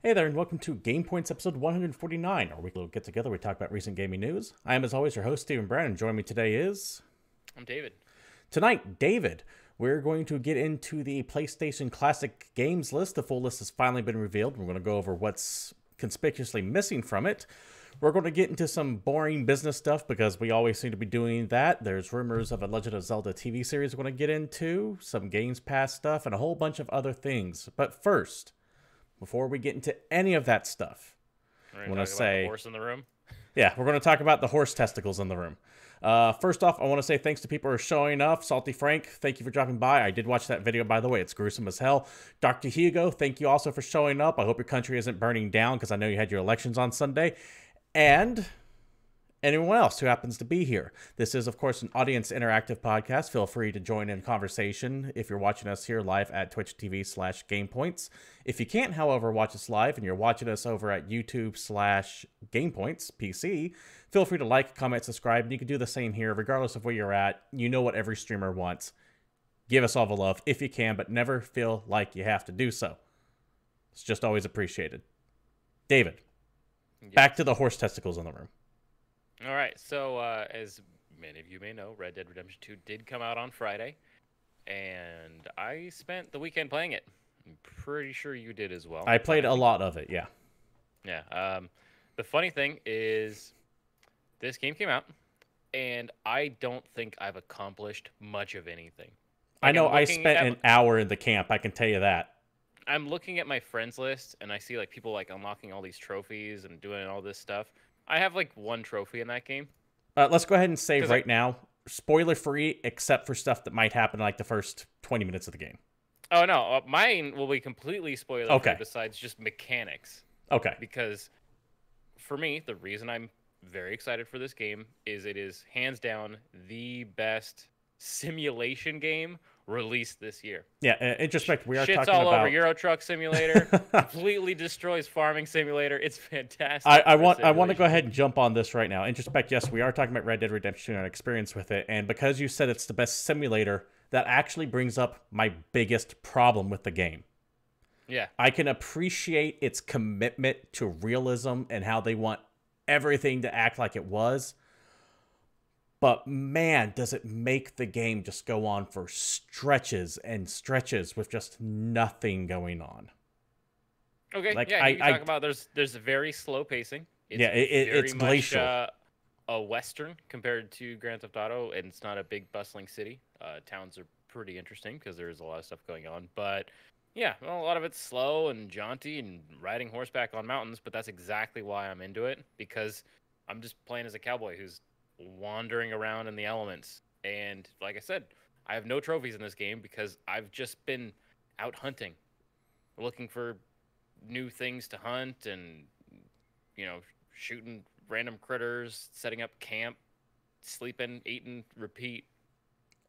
Hey there, and welcome to GamePoints episode 149, our weekly get together. We talk about recent gaming news. I am, as always, your host, Stephen Brown, and joining me today is. I'm David. Tonight, David. We're going to get into the PlayStation Classic Games list. The full list has finally been revealed. We're going to go over what's conspicuously missing from it. We're going to get into some boring business stuff because we always seem to be doing that. There's rumors of a Legend of Zelda TV series we're going to get into, some Games Pass stuff, and a whole bunch of other things. But first, before we get into any of that stuff, We're I going want to to talk about the say, horse in the room. yeah, we're going to talk about the horse testicles in the room. First off, I want to say thanks to people who are showing up. Salty Frank, thank you for dropping by. I did watch that video, by the way. It's gruesome as hell. Dr. Hugo, thank you also for showing up. I hope your country isn't burning down because I know you had your elections on Sunday. And anyone else who happens to be here. This is, of course, an audience interactive podcast. Feel free to join in conversation if you're watching us here live at Twitch TV/GamePoints. If you can't, however, watch us live and you're watching us over at YouTube/GamePoints PC, feel free to like, comment, subscribe, and you can do the same here regardless of where you're at. You know what every streamer wants. Give us all the love if you can, but never feel like you have to do so. It's just always appreciated. David, Yes. back to the horse testicles in the room. All right. So, as many of you may know, Red Dead Redemption 2 did come out on Friday, and I spent the weekend playing it. I'm pretty sure you did as well. I played a lot of it, yeah. Yeah. The funny thing is, this game came out, and I don't think I've accomplished much of anything. I know I'm I looking spent at- an hour in the camp, I can tell you that. I'm looking at my friends list, and I see like people like unlocking all these trophies and doing all this stuff. I have like one trophy in that game. Let's go ahead and save 'Cause right now. Spoiler free, except for stuff that might happen in like the first 20 minutes of the game. Oh no, mine will be completely spoiler free Okay. besides just mechanics. Okay. Because for me, the reason I'm very excited for this game is it is hands down the best simulation game released this year. Yeah, in retrospect, we are Shits talking all about... over Euro Truck Simulator, completely destroys Farming Simulator. It's fantastic. I for want to go simulation. ahead and jump on this right now. In retrospect, yes, we are talking about Red Dead Redemption and our experience with it, and because you said it's the best simulator, that actually brings up my biggest problem with the game. Yeah. I can appreciate its commitment to realism and how they want everything to act like it was. But man, does it make the game just go on for stretches and stretches with just nothing going on. Okay. Like, yeah, I- you can I- talk about there's a very slow pacing. It's Yeah, it's very glacial. Much, a western compared to Grand Theft Auto, and it's not a big bustling city. Towns are pretty interesting because there's a lot of stuff going on. But yeah, well, a lot of it's slow and jaunty and riding horseback on mountains. But that's exactly why I'm into it, because I'm just playing as a cowboy who's wandering around in the elements. And like I said, I have no trophies in this game because I've just been out hunting, looking for new things to hunt and, you know, shooting random critters, setting up camp, sleeping, eating, repeat.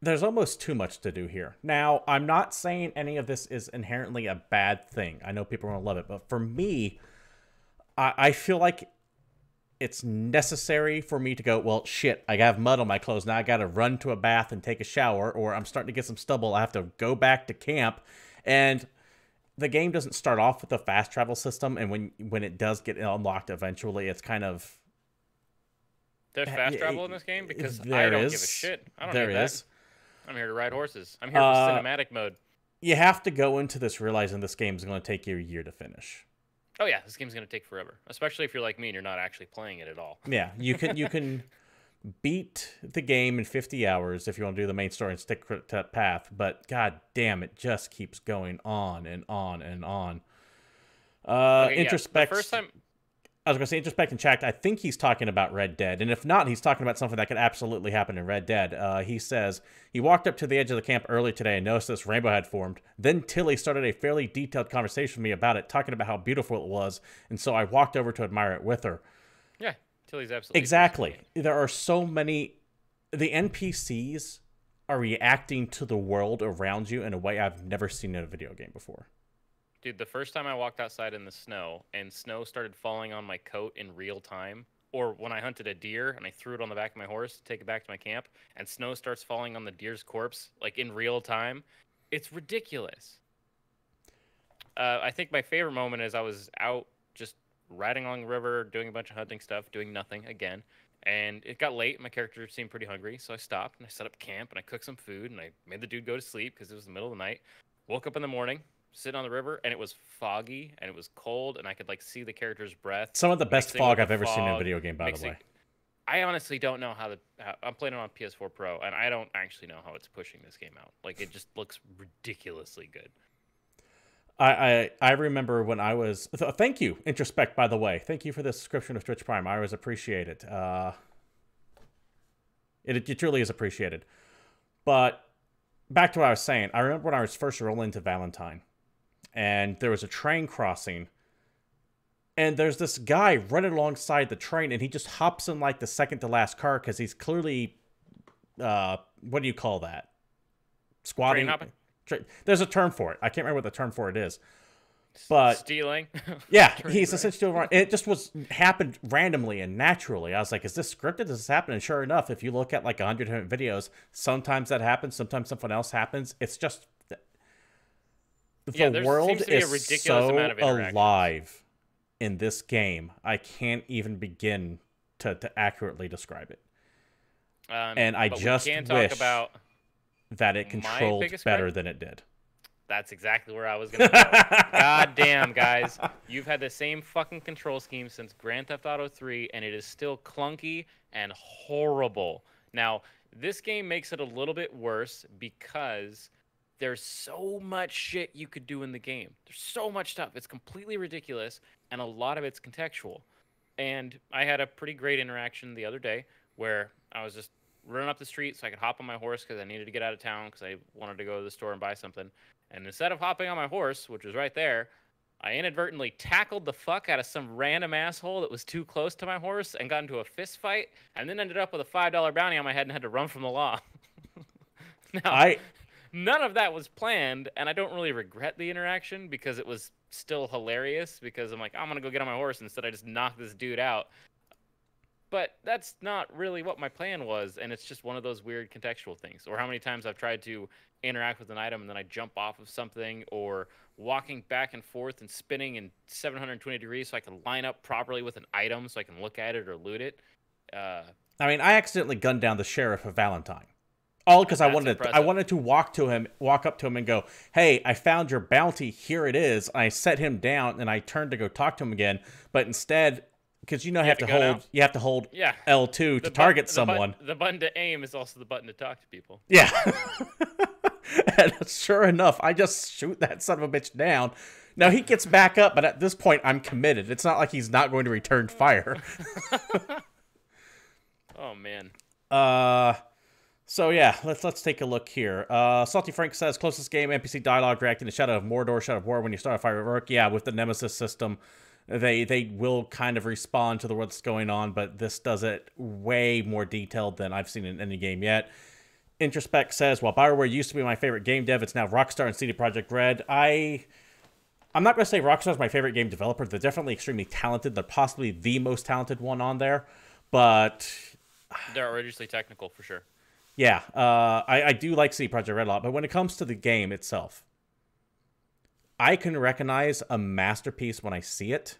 There's almost too much to do here. Now, I'm not saying any of this is inherently a bad thing. I know people are going to love it, but for me, I feel like it's necessary for me to go, well, shit, I have mud on my clothes. Now I got to run to a bath and take a shower, or I'm starting to get some stubble. I have to go back to camp. And the game doesn't start off with a fast travel system. And when it does get unlocked eventually, it's kind of... There's fast travel in this game because I There don't is. give a shit. I don't There need is. that. I'm here to ride horses. I'm here for cinematic mode. You have to go into this realizing this game is going to take you a year to finish. Oh yeah, this game's gonna take forever, especially if you're like me and you're not actually playing it at all. Yeah, you can beat the game in 50 hours if you want to do the main story and stick to that path, but god damn, it just keeps going on and on and on. Okay, yeah, Introspect. the first time. I was going to say Introspect and Chat. I think he's talking about Red Dead, and if not, he's talking about something that could absolutely happen in Red Dead. He says he walked up to the edge of the camp early today and noticed this rainbow had formed. Then Tilly started a fairly detailed conversation with me about it, talking about how beautiful it was, and so I walked over to admire it with her. Yeah, Tilly's absolutely Exactly. There are so many... The NPCs are reacting to the world around you in a way I've never seen in a video game before. Dude, the first time I walked outside in the snow and snow started falling on my coat in real time, or when I hunted a deer and I threw it on the back of my horse to take it back to my camp, and snow starts falling on the deer's corpse like in real time, it's ridiculous. I think my favorite moment is I was out just riding along the river, doing a bunch of hunting stuff, doing nothing again. And it got late. My character seemed pretty hungry, so I stopped and I set up camp and I cooked some food and I made the dude go to sleep because it was the middle of the night. Woke up in the morning, sitting on the river, and it was foggy and it was cold and I could like see the character's breath. Some of the best mixing with fog the I've ever seen in a fog, video game, by the way. I honestly don't know how I'm playing it on PS4 Pro, and I don't actually know how it's pushing this game out. Like, it just looks ridiculously good. I remember when I was... Thank you, Introspect, by the way. Thank you for the subscription of Twitch Prime. I always appreciate it. It truly is appreciated. But back to what I was saying. I remember when I was first rolling into Valentine, and there was a train crossing, and there's this guy running alongside the train, and he just hops in like the second to last car because he's clearly... what do you call that? Squatting? Train hopping? There's a term for it. I can't remember what the term for it is. But stealing. Yeah, he's essentially doing. It just happened randomly and naturally. I was like, "Is this scripted? Does this happen?" And sure enough, if you look at like 100 different videos, sometimes that happens. Sometimes something else happens. It's just the world is so alive in this game. I can't even begin to accurately describe it. And I just wish that it controlled better than it did. That's exactly where I was going to go. God damn, guys. You've had the same fucking control scheme since Grand Theft Auto 3, and it is still clunky and horrible. Now, this game makes it a little bit worse because there's so much shit you could do in the game. There's so much stuff. It's completely ridiculous, and a lot of it's contextual. And I had a pretty great interaction the other day where I was just running up the street so I could hop on my horse because I needed to get out of town because I wanted to go to the store and buy something. And instead of hopping on my horse, which was right there, I inadvertently tackled the fuck out of some random asshole that was too close to my horse and got into a fist fight, and then ended up with a $5 bounty on my head and had to run from the law. Now, none of that was planned, and I don't really regret the interaction because it was still hilarious because I'm like, I'm going to go get on my horse. Instead, I just knocked this dude out. But that's not really what my plan was, and it's just one of those weird contextual things. Or how many times I've tried to interact with an item and then I jump off of something, or walking back and forth and spinning in 720 degrees so I can line up properly with an item so I can look at it or loot it. I mean, I accidentally gunned down the sheriff of Valentine. All because I wanted to walk up to him and go, "Hey, I found your bounty. Here it is." And I set him down and I turned to go talk to him again, but instead, because you have to hold L2 to target someone. The button to aim is also the button to talk to people. Yeah. And sure enough, I just shoot that son of a bitch down. Now he gets back up, but at this point, I'm committed. It's not like he's not going to return fire. Oh man. So yeah, let's take a look here. Salty Frank says closest game NPC dialogue reacting to Shadow of Mordor, Shadow of War when you start a firework. Yeah, with the Nemesis system. They will kind of respond to what's going on, but this does it way more detailed than I've seen in any game yet. Introspect says, while BioWare used to be my favorite game dev, it's now Rockstar and CD Projekt Red. I'm not going to say Rockstar is my favorite game developer. They're definitely extremely talented. They're possibly the most talented one on there, but... They're outrageously technical, for sure. Yeah, I do like CD Projekt Red a lot, but when it comes to the game itself, I can recognize a masterpiece when I see it.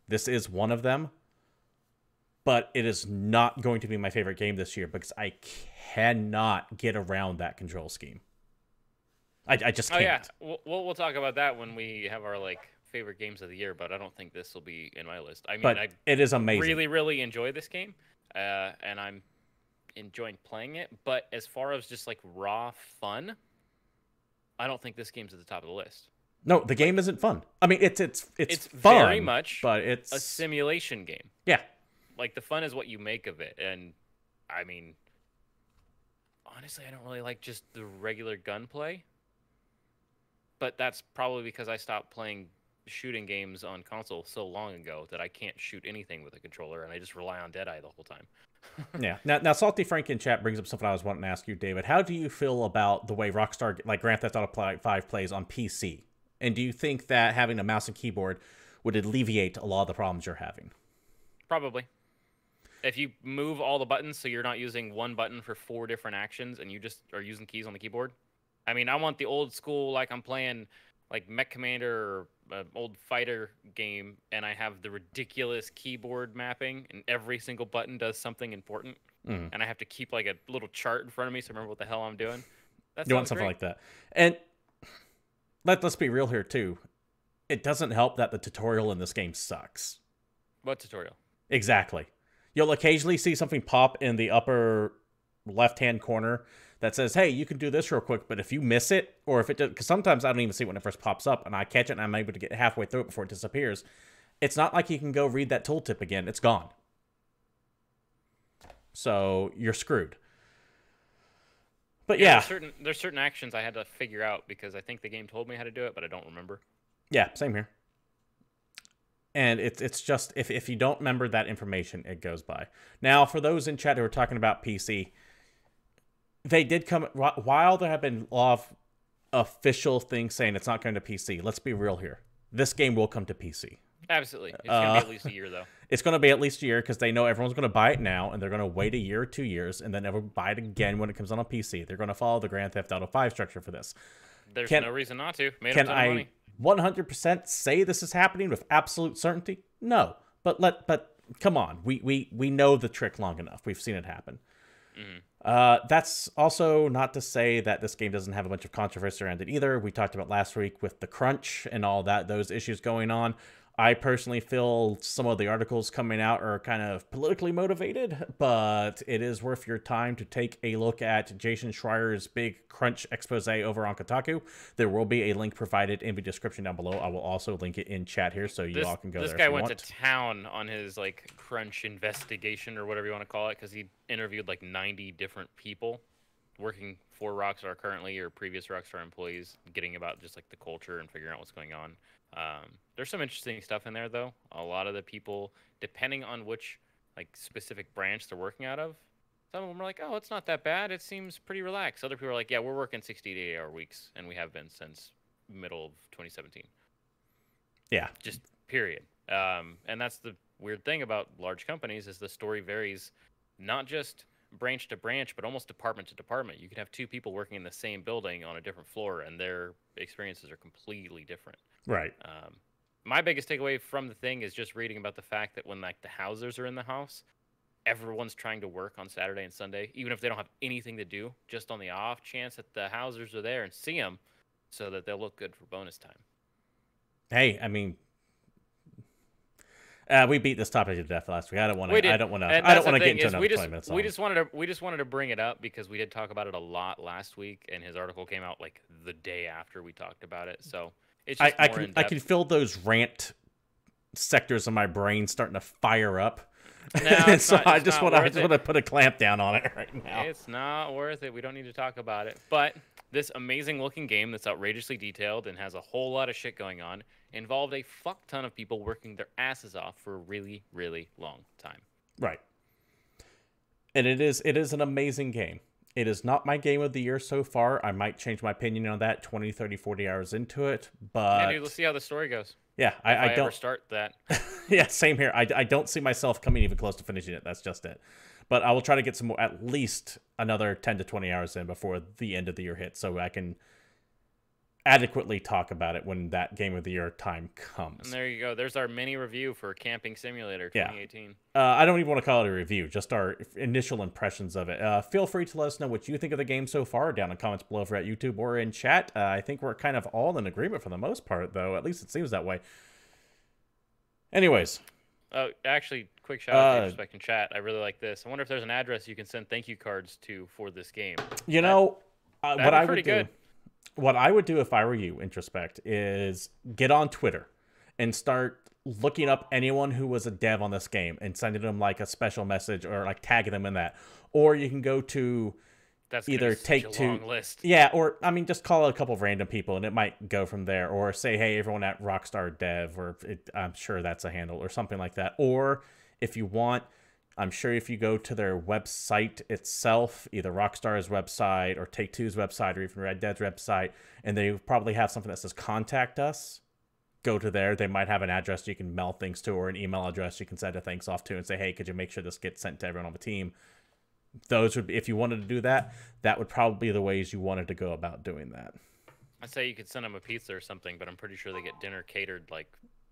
This is one of them. But it is not going to be my favorite game this year because I cannot get around that control scheme. I just can't. Oh, yeah. We'll talk about that when we have our favorite games of the year, but I don't think this will be in my list. I mean, it is amazing. Really, really enjoy this game, and I'm enjoying playing it. But as far as just raw fun, I don't think this game's at the top of the list. No, the game isn't fun. I mean, it's fun, very much, but it's a simulation game. Yeah, the fun is what you make of it, and I mean, honestly, I don't really like just the regular gunplay. But that's probably because I stopped playing shooting games on console so long ago that I can't shoot anything with a controller, and I just rely on Deadeye the whole time. Yeah. Now, Salty Frank in chat brings up something I was wanting to ask you, David. How do you feel about the way Rockstar, Grand Theft Auto 5 plays on PC? And do you think that having a mouse and keyboard would alleviate a lot of the problems you're having? Probably. If you move all the buttons so you're not using one button for 4 different actions and you just are using keys on the keyboard. I mean, I want the old school, I'm playing like Mech Commander or an old fighter game, and I have the ridiculous keyboard mapping, and every single button does something important, and I have to keep like a little chart in front of me so I remember what the hell I'm doing. That You want sounds something great. like that. And let's be real here, too. It doesn't help that the tutorial in this game sucks. What tutorial? Exactly. You'll occasionally see something pop in the upper left-hand corner that says, hey, you can do this real quick, but if you miss it, or if it does, because sometimes I don't even see it when it first pops up, and I catch it and I'm able to get halfway through it before it disappears, it's not like you can go read that tooltip again. It's gone. So you're screwed. But yeah. There's certain actions I had to figure out because I think the game told me how to do it, but I don't remember. Yeah, same here. And it's just, if you don't remember that information, it goes by. Now, for those in chat who are talking about PC, they did come, while there have been a lot of official things saying it's not going to PC, let's be real here. This game will come to PC. Absolutely. It's going to be at least a year, though. It's going to be at least a year because they know everyone's going to buy it now, and they're going to wait a year or 2 years, and then never buy it again when it comes on a PC. They're going to follow the Grand Theft Auto 5 structure for this. There's no reason not to. Made them some money. 100% say this is happening with absolute certainty? No. But come on. We know the trick long enough. We've seen it happen. That's also not to say that this game doesn't have a bunch of controversy around it either. We talked about last week with the crunch and all that, those issues going on. I personally feel some of the articles coming out are kind of politically motivated, but it is worth your time to take a look at Jason Schreier's big crunch expose over on Kotaku. There will be a link provided in the description down below. I will also link it in chat here so you all can go there. This guy went to town on his like crunch investigation or whatever you want to call it because he interviewed like 90 different people working for Rockstar currently or previous Rockstar employees, getting about just like the culture and figuring out what's going on. There's some interesting stuff in there, though. A lot of the people, depending on which like specific branch they're working out of, some of them are like, "Oh, it's not that bad. It seems pretty relaxed." Other people are like, "Yeah, we're working 60 to 80-hour weeks, and we have been since middle of 2017." Yeah, just period. And that's the weird thing about large companies is the story varies, not just branch to branch, but almost department to department. You could have two people working in the same building on a different floor, and their experiences are completely different. Right. My biggest takeaway from the thing is just reading about the fact that when like the housers are in the house, everyone's trying to work on Saturday and Sunday, even if they don't have anything to do, just on the off chance that the housers are there and see them, so that they'll look good for bonus time. Hey, I mean, we beat this topic to death last week. I don't want to. I don't want to get into another 20 minutes. We just wanted to bring it up because we did talk about it a lot last week, and his article came out like the day after we talked about it. So it's just I can feel those rant sectors of my brain starting to fire up. No, so I just want to put a clamp down on it right now. It's not worth it. We don't need to talk about it. But this amazing looking game that's outrageously detailed and has a whole lot of shit going on involved a fuck ton of people working their asses off for a really, really long time. Right. And it is an amazing game. It is not my game of the year so far. I might change my opinion on that 20, 30, 40 hours into it. But yeah, dude, let's see how the story goes. Yeah, I don't ever start that. Yeah, same here. I don't see myself coming even close to finishing it. That's just it. But I will try to get some more, at least another 10 to 20 hours in before the end of the year hits, so I can adequately talk about it when that game of the year time comes. And there you go. There's our mini review for Camping Simulator 2018. Yeah. I don't even want to call it a review, just our initial impressions of it. Feel free to let us know what you think of the game so far down in the comments below over at YouTube or in chat. I think we're kind of all in agreement for the most part, though. At least it seems that way. Anyways. Actually, quick shout out to Respect in chat. I really like this. I wonder if there's an address you can send thank you cards to for this game. You know, what I would do... good. What I would do if I were you, Introspect, is get on Twitter and start looking up anyone who was a dev on this game and sending them like a special message or like tagging them in that. Or you can go to either Take-Two, yeah, or I mean just call it a couple of random people and it might go from there. Or say, hey, everyone at Rockstar Dev, or I'm sure that's a handle or something like that. Or if you want, I'm sure if you go to their website itself, either Rockstar's website or Take-Two's website or even Red Dead's website, and they probably have something that says contact us, go to there. They might have an address you can mail things to or an email address you can send a thanks off to and say, hey, could you make sure this gets sent to everyone on the team? Those would be, if you wanted to do that, that would probably be the ways you wanted to go about doing that. I say you could send them a pizza or something, but I'm pretty sure they get dinner catered like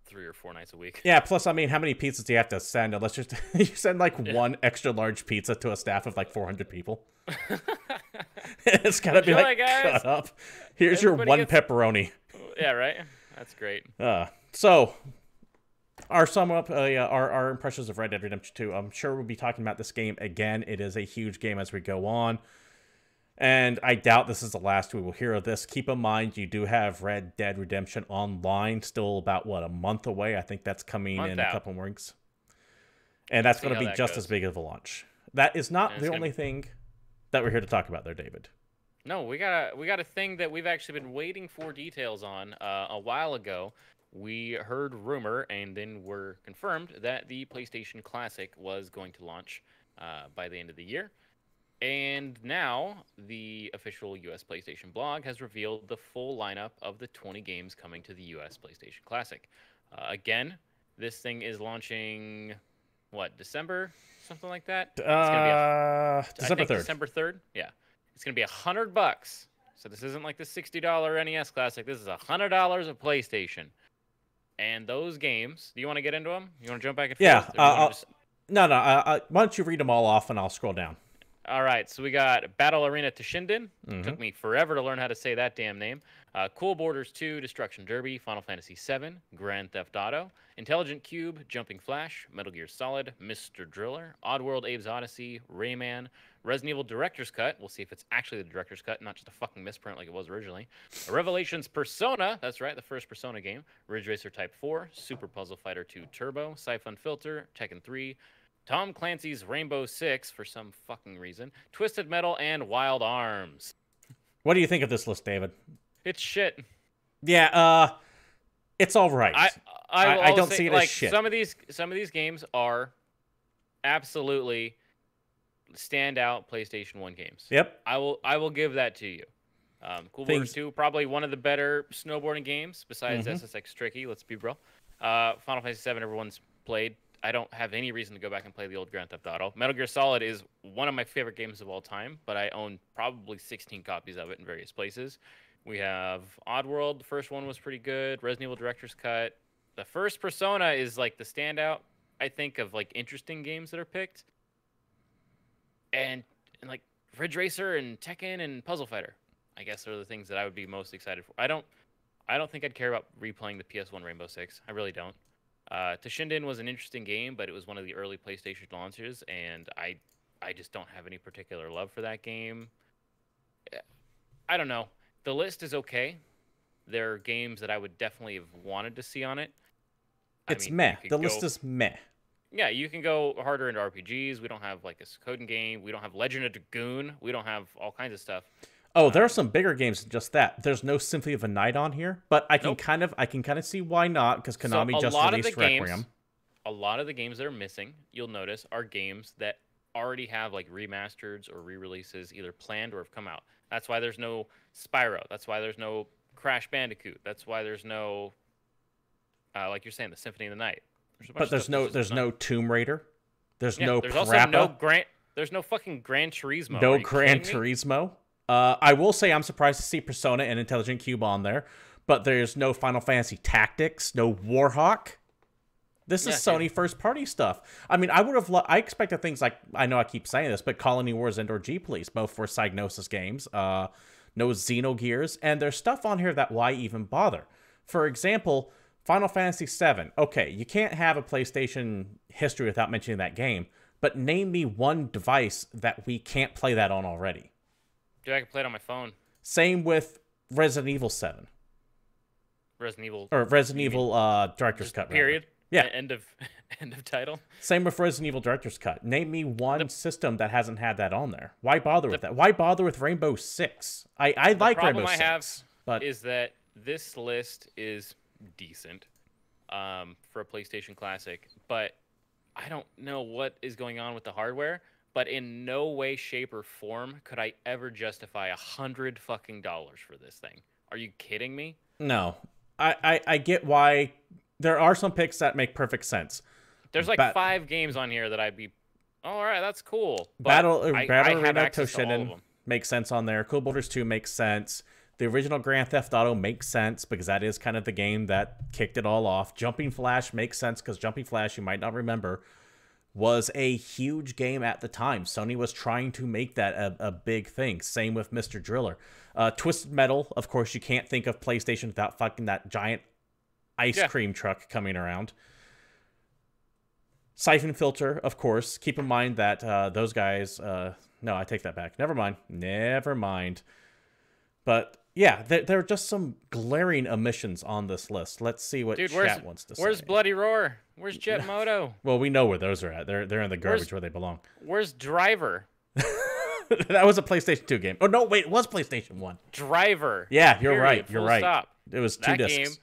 3 or 4 nights a week. Yeah, plus, I mean, how many pizzas do you have to send? Unless just you send like one extra large pizza to a staff of like 400 people. It's gotta be like, cut up. Here's your one pepperoni. Yeah, right? That's great. So, our sum up, our impressions of Red Dead Redemption 2. I'm sure we'll be talking about this game again. It is a huge game as we go on. And I doubt this is the last we will hear of this. Keep in mind, you do have Red Dead Redemption Online still about, what, a month away? I think that's coming in a couple more weeks. And that's going to be just as big of a launch. That is not the only thing that we're here to talk about there, David. No, we got a thing that we've actually been waiting for details on a while ago. We heard rumor and then were confirmed that the PlayStation Classic was going to launch by the end of the year. And now, the official US PlayStation blog has revealed the full lineup of the 20 games coming to the US PlayStation Classic. Again, this thing is launching, what, December? Something like that? It's gonna be December 3rd. December 3rd? Yeah. It's going to be $100. So this isn't like the $60 NES Classic. This is $100 of PlayStation. And those games, do you want to get into them? You want to jump back and forth? Yeah. No. Why don't you read them all off and I'll scroll down. All right, so we got Battle Arena Toshinden. Took me forever to learn how to say that damn name. Cool Borders 2, Destruction Derby, Final Fantasy 7, Grand Theft Auto, Intelligent Cube, Jumping Flash, Metal Gear Solid, Mr. Driller, Oddworld Abe's Odyssey, Rayman, Resident Evil Director's Cut. We'll see if it's actually the Director's Cut, not just a fucking misprint like it was originally. Revelations Persona, that's right, the first Persona game. Ridge Racer Type 4, Super Puzzle Fighter 2 Turbo, Siphon Filter, Tekken 3, Tom Clancy's Rainbow Six, for some fucking reason, Twisted Metal, and Wild Arms. What do you think of this list, David? It's shit. Yeah, it's all right. I don't see it as shit. Some of these games are absolutely standout PlayStation 1 games. Yep. I will give that to you. Cool Borders 2, probably one of the better snowboarding games besides SSX Tricky. Let's be real. Final Fantasy 7, everyone's played. I don't have any reason to go back and play the old Grand Theft Auto. Metal Gear Solid is one of my favorite games of all time, but I own probably 16 copies of it in various places. We have Oddworld. The first one was pretty good. Resident Evil Director's Cut. The first Persona is like the standout, I think, of like interesting games that are picked. And like Ridge Racer and Tekken and Puzzle Fighter, I guess, are the things that I would be most excited for. I don't think I'd care about replaying the PS1 Rainbow Six. I really don't. Toshinden was an interesting game, but it was one of the early PlayStation launches, and I just don't have any particular love for that game. I don't know. The list is okay. There are games that I would definitely have wanted to see on it. It's meh. The list is meh. Yeah, you can go harder into RPGs. We don't have like a Suikoden game. We don't have Legend of Dragoon. We don't have all kinds of stuff. Oh, there are some bigger games than just that. There's no Symphony of the Night on here, but I can kind of see why not, because Konami just released Requiem. A lot of the games that are missing, you'll notice, are games that already have like remasters or re-releases either planned or have come out. That's why there's no Spyro. That's why there's no Crash Bandicoot. That's why there's no, like you're saying, the Symphony of the Night. But there's no Tomb Raider. There's no There's Parappa. also there's no fucking Gran Turismo. No Gran Turismo. I will say I'm surprised to see Persona and Intelligent Cube on there, but there's no Final Fantasy Tactics, no Warhawk. This is Sony first-party stuff. I mean, I expected things like, I know I keep saying this, but Colony Wars and or G-Police, both were Psygnosis games. No Xenogears, and there's stuff on here that why even bother? For example, Final Fantasy VII. Okay, you can't have a PlayStation history without mentioning that game, but name me one device that we can't play that on already. Dude, I can play it on my phone. Same with Resident Evil 7. Resident Evil Director's Cut. Period. Rather. Yeah. End of title. Same with Resident Evil Director's Cut. Name me one system that hasn't had that on there. Why bother with that? Why bother with Rainbow Six? I like Rainbow Six. The problem I have is that this list is decent for a PlayStation Classic, but I don't know what is going on with the hardware. But in no way, shape, or form could I ever justify $100 fucking for this thing. Are you kidding me? No. I get why. There are some picks that make perfect sense. There's like 5 games on here that I'd be, all right, that's cool. But Battle Arena Toshinden makes sense on there. Cool Borders 2 makes sense. The original Grand Theft Auto makes sense because that is kind of the game that kicked it all off. Jumping Flash makes sense because Jumping Flash, you might not remember, was a huge game at the time. Sony was trying to make that a big thing. Same with Mr. Driller. Twisted Metal, of course, you can't think of PlayStation without fucking that giant ice cream truck coming around. Siphon Filter, of course. Keep in mind that those guys... no, I take that back. Never mind. Never mind. But... yeah, there are just some glaring omissions on this list. Let's see what chat wants to say. Where's Bloody Roar? Where's Jet Moto? Well, we know where those are at. They're in the garbage where they belong. Where's Driver? That was a PlayStation 2 game. Oh, no, wait, it was PlayStation 1. Driver. Yeah, you're right. You're right. Stop. It was 2 discs. That game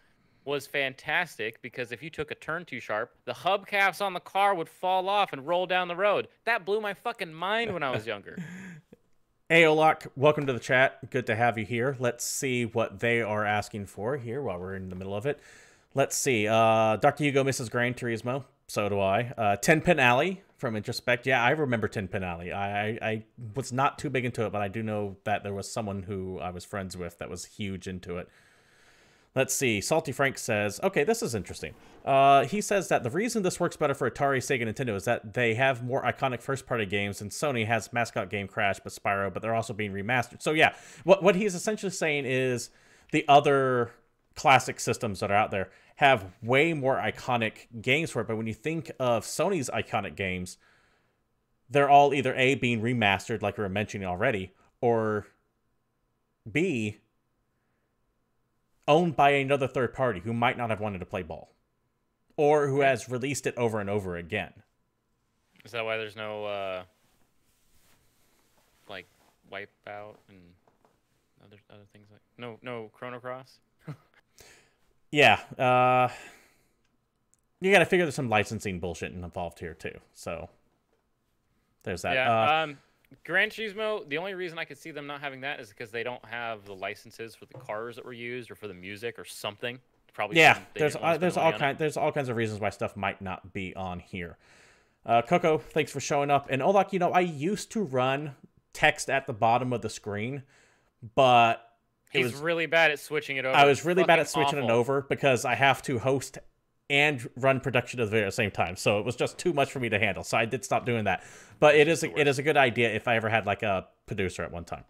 was fantastic because if you took a turn too sharp, the hubcaps on the car would fall off and roll down the road. That blew my fucking mind when I was younger. Aolok, welcome to the chat. Good to have you here. Let's see what they are asking for here while we're in the middle of it. Let's see. Dr. Hugo misses Gran Turismo. So do I. 10 Pin Alley from Introspect. Yeah, I remember 10 Pin Alley. I was not too big into it, but I do know that there was someone who I was friends with that was huge into it. Let's see. Salty Frank says, okay, this is interesting. He says that the reason this works better for Atari, Sega, Nintendo is that they have more iconic first-party games, and Sony has mascot game Crash, but Spyro, but they're also being remastered. So yeah, what he's essentially saying is the other classic systems that are out there have way more iconic games for it, but when you think of Sony's iconic games, they're all either A, being remastered, like we were mentioning already, or B, owned by another third party who might not have wanted to play ball, or who has released it over and over again. Is that why there's no like Wipeout and other things like no Chrono Cross? Yeah, you got to figure there's some licensing bullshit involved here too. So there's that. Yeah. Gran Turismo, the only reason I could see them not having that is because they don't have the licenses for the cars that were used or for the music or something. Probably. Yeah, there's all kinds of reasons why stuff might not be on here. Coco, thanks for showing up. And Olak, you know, I used to run text at the bottom of the screen, but he's really bad at switching it over. I was really bad at switching awful. it over because I have to host and run production of the video at the same time, so it was just too much for me to handle. So I did stop doing that. But it is a good idea if I ever had like a producer at one time.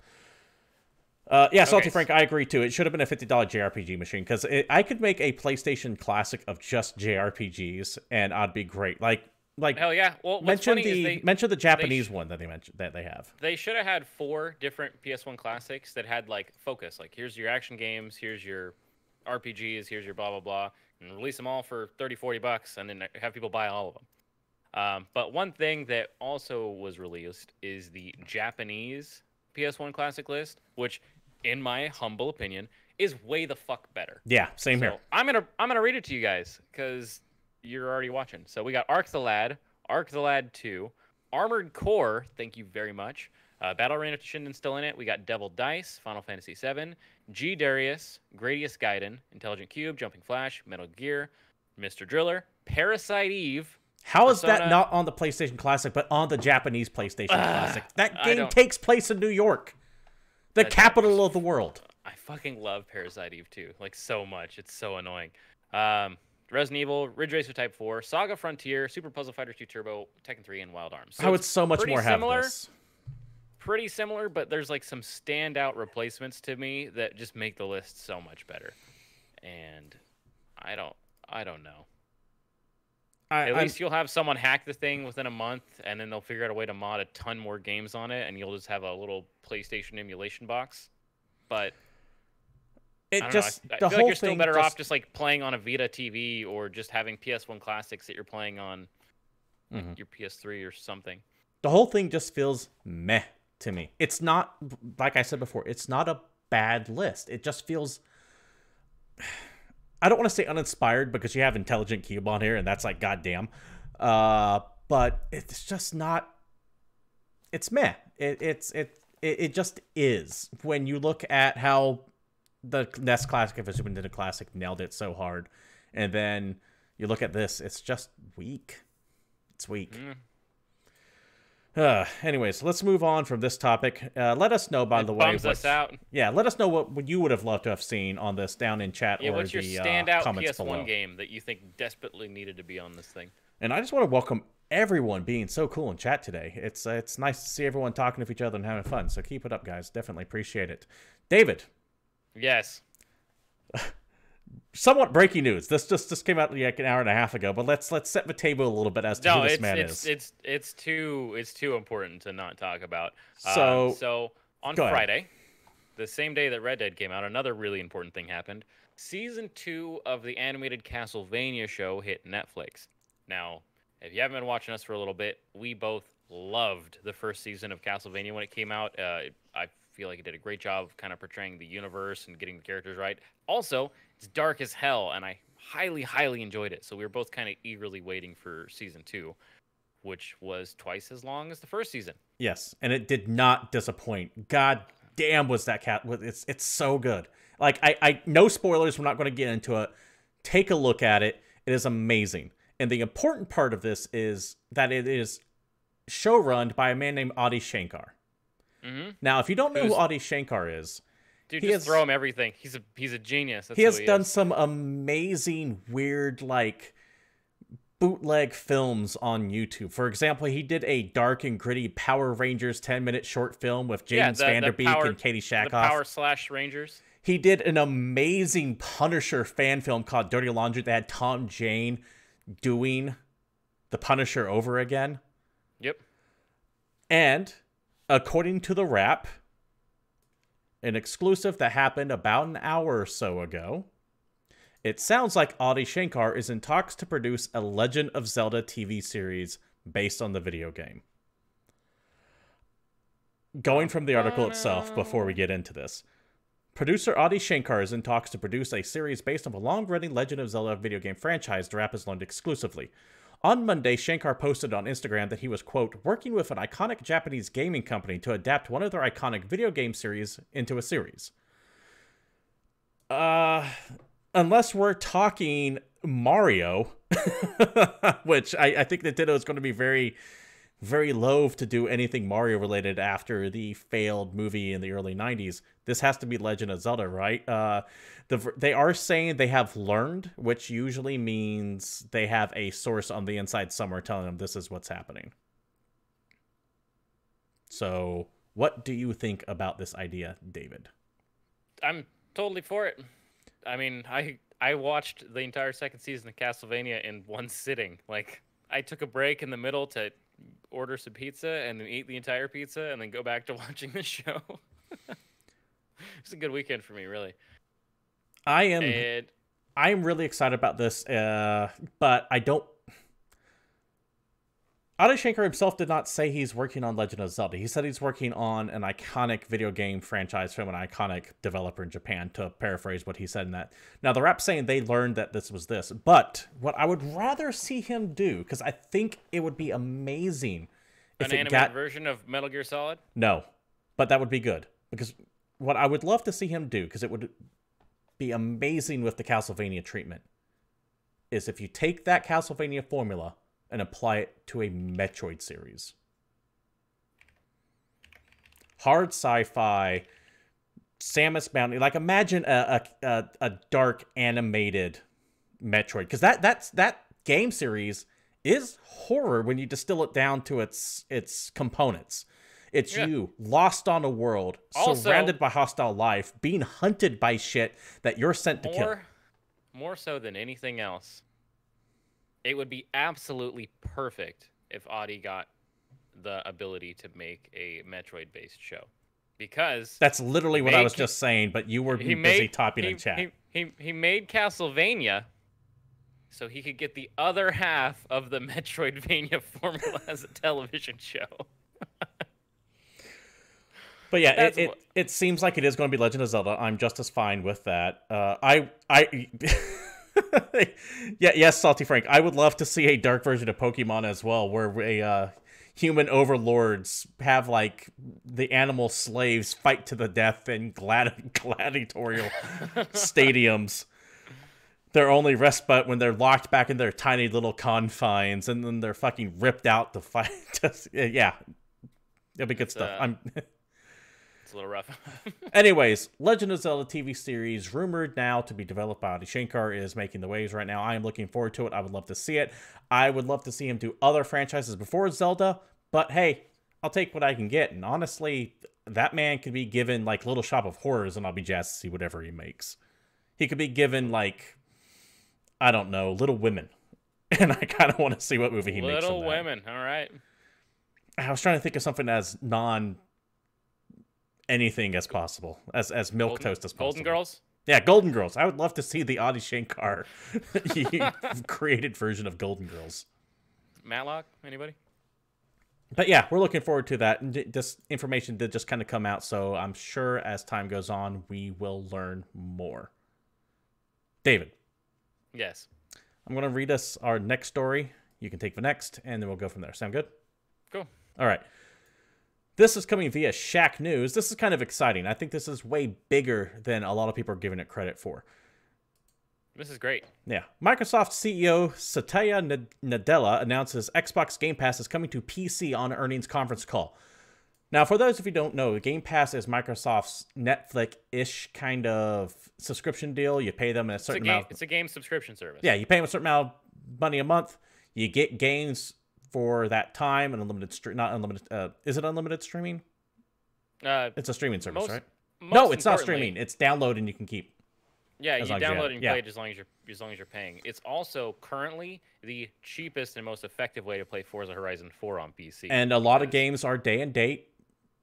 Yeah, Salty Frank, I agree too. It should have been a $50 JRPG machine because I could make a PlayStation Classic of just JRPGs and I'd be great. Like hell yeah. Well, mention the Japanese one that they have. They should have had 4 different PS1 classics that had like focus. Like here's your action games, here's your RPGs, here's your blah blah blah. And release them all for $30-40 and then have people buy all of them. But one thing that also was released is the Japanese PS1 classic list, which in my humble opinion is way the fuck better. Yeah, same here. I'm gonna read it to you guys because you're already watching. So we got Arc the Lad 2, Armored Core, thank you very much. Battle Arena Shinden still in it. We got Devil Dice, Final Fantasy VII, G Darius, Gradius Gaiden, Intelligent Cube, Jumping Flash, Metal Gear, Mr. Driller, Parasite Eve. How is that not on the PlayStation Classic, but on the Japanese PlayStation Classic? That game takes place in New York, the capital of the world. I fucking love Parasite Eve too, like so much. It's so annoying. Resident Evil, Ridge Racer Type 4, Saga Frontier, Super Puzzle Fighter 2 Turbo, Tekken 3, and Wild Arms. So I would so much more have this. Pretty similar, but there's like some standout replacements to me that just make the list so much better. And I don't know. At least you'll have someone hack the thing within a month, and then they'll figure out a way to mod a ton more games on it, and you'll just have a little PlayStation emulation box. But I feel like you're still better off just like playing on a Vita TV or just having PS1 classics that you're playing on your PS3 or something. The whole thing just feels meh to me. It's not, like I said before, it's not a bad list. It just feels, I don't want to say uninspired because you have Intelligent Cube on here and that's like goddamn. But it's just not, it's meh. It just is. When you look at how the NES Classic of a Super Nintendo Classic nailed it so hard, and then you look at this, it's just weak. It's weak. Anyways, let's move on from this topic. Let us know, by the way. Bums us out. Yeah, let us know what you would have loved to have seen on this down in chat or what's your the standout comments PS1 below. game that you think desperately needed to be on this thing? And I just want to welcome everyone being so cool in chat today. It's nice to see everyone talking with each other and having fun. So keep it up, guys. Definitely appreciate it. David. Yes. Somewhat breaking news. This just came out like an hour and a half ago, but let's set the table a little bit as to who this man is. It's too important to not talk about. So on Friday, the same day that Red Dead came out, another really important thing happened. Season 2 of the animated Castlevania show hit Netflix. Now, if you haven't been watching us for a little bit, we both loved the first season of Castlevania when it came out. I feel like it did a great job of kind of portraying the universe and getting the characters right. Also, it's dark as hell, and I highly, highly enjoyed it. So we were both kind of eagerly waiting for season 2, which was twice as long as the first season. Yes, and it did not disappoint. God damn, was that cat? It's so good. Like I no spoilers. We're not going to get into it. Take a look at it. It is amazing. And the important part of this is that it is showrun by a man named Adi Shankar. Mm-hmm. Now, if you don't know who Adi Shankar is, dude, just throw him everything. He's a genius. That's he has done some amazing, weird, like bootleg films on YouTube. For example, he did a dark and gritty Power Rangers 10-minute short film with James Vanderbeek and Katie Shakoff. The Power / Rangers. He did an amazing Punisher fan film called Dirty Laundry that had Tom Jane doing the Punisher over again. Yep. And according to the Wrap, an exclusive that happened about an hour or so ago, it sounds like Adi Shankar is in talks to produce a Legend of Zelda TV series based on the video game. Going from the article itself before we get into this. Producer Adi Shankar is in talks to produce a series based on a long-running Legend of Zelda video game franchise, the Wrap has learned exclusively. On Monday, Shankar posted on Instagram that he was, quote, working with an iconic Japanese gaming company to adapt one of their iconic video game series into a series. Unless we're talking Mario, which I think Nintendo is going to be very, very loath to do anything Mario related after the failed movie in the early 90s. This has to be Legend of Zelda, right? They are saying they have learned, which usually means they have a source on the inside somewhere telling them this is what's happening. So what do you think about this idea, David? I'm totally for it. I mean, I watched the entire second season of Castlevania in one sitting. Like, I took a break in the middle to order some pizza and then eat the entire pizza and then go back to watching the show. It's a good weekend for me, really. I'm really excited about this, but I don't... Adi Shankar himself did not say he's working on Legend of Zelda. He said he's working on an iconic video game franchise from an iconic developer in Japan, to paraphrase what he said in that. Now, the Wrap's saying they learned that this was this, but what I would rather see him do, because I think it would be amazing if an animated version of Metal Gear Solid? No, but that would be good, because what I would love to see him do, because it would be amazing with the Castlevania treatment, is if you take that Castlevania formula and apply it to a Metroid series. Hard sci-fi, Samus Bounty. Like, imagine a dark animated Metroid, because that game series is horror when you distill it down to its components. It's you, lost on a world, surrounded by hostile life, being hunted by shit that you're sent to kill. More so than anything else, it would be absolutely perfect if Adi got the ability to make a Metroid-based show. Because that's literally what I was just saying, but you were busy typing in chat. He made Castlevania so he could get the other half of the Metroidvania formula as a television show. But yeah, it seems like it is going to be Legend of Zelda. I'm just as fine with that. Yes, Salty Frank. I would love to see a dark version of Pokemon as well, where human overlords have like the animal slaves fight to the death in gladiatorial stadiums. Their only respite when they're locked back in their tiny little confines, and then they're fucking ripped out to fight. Yeah, It'll be good stuff. It's a little rough. Anyways, Legend of Zelda TV series, rumored now to be developed by Adi Shankar, is making the waves right now. I am looking forward to it. I would love to see it. I would love to see him do other franchises before Zelda, but hey, I'll take what I can get. And honestly, that man could be given like Little Shop of Horrors, and I'll be jazzed to see whatever he makes. He could be given like, I don't know, Little Women, and I kind of want to see what movie he makes. Little Women, all right. I was trying to think of something as non anything as possible, as milquetoast as possible. Golden Girls? Yeah, Golden Girls. I would love to see the Adi Shankar created version of Golden Girls. Matlock? Anybody? But yeah, we're looking forward to that. And this information did just kind of come out, so I'm sure as time goes on, we will learn more. David. Yes. I'm going to read us our next story. You can take the next, and then we'll go from there. Sound good? Cool. All right. This is coming via Shack News. This is kind of exciting. I think this is way bigger than a lot of people are giving it credit for. This is great. Yeah. Microsoft CEO Satya Nadella announces Xbox Game Pass is coming to PC on earnings conference call. Now, for those of you who don't know, Game Pass is Microsoft's Netflix-ish kind of subscription deal. You pay them a certain amount. It's a game subscription service. Yeah, you pay them a certain amount of money a month. You get games for that time and unlimited not unlimited. Is it unlimited streaming? It's a streaming service, right? No, it's not streaming. It's download and you can keep. Yeah, you download and play it as long as you're paying. It's also currently the cheapest and most effective way to play Forza Horizon 4 on PC. And a lot of games are day and date.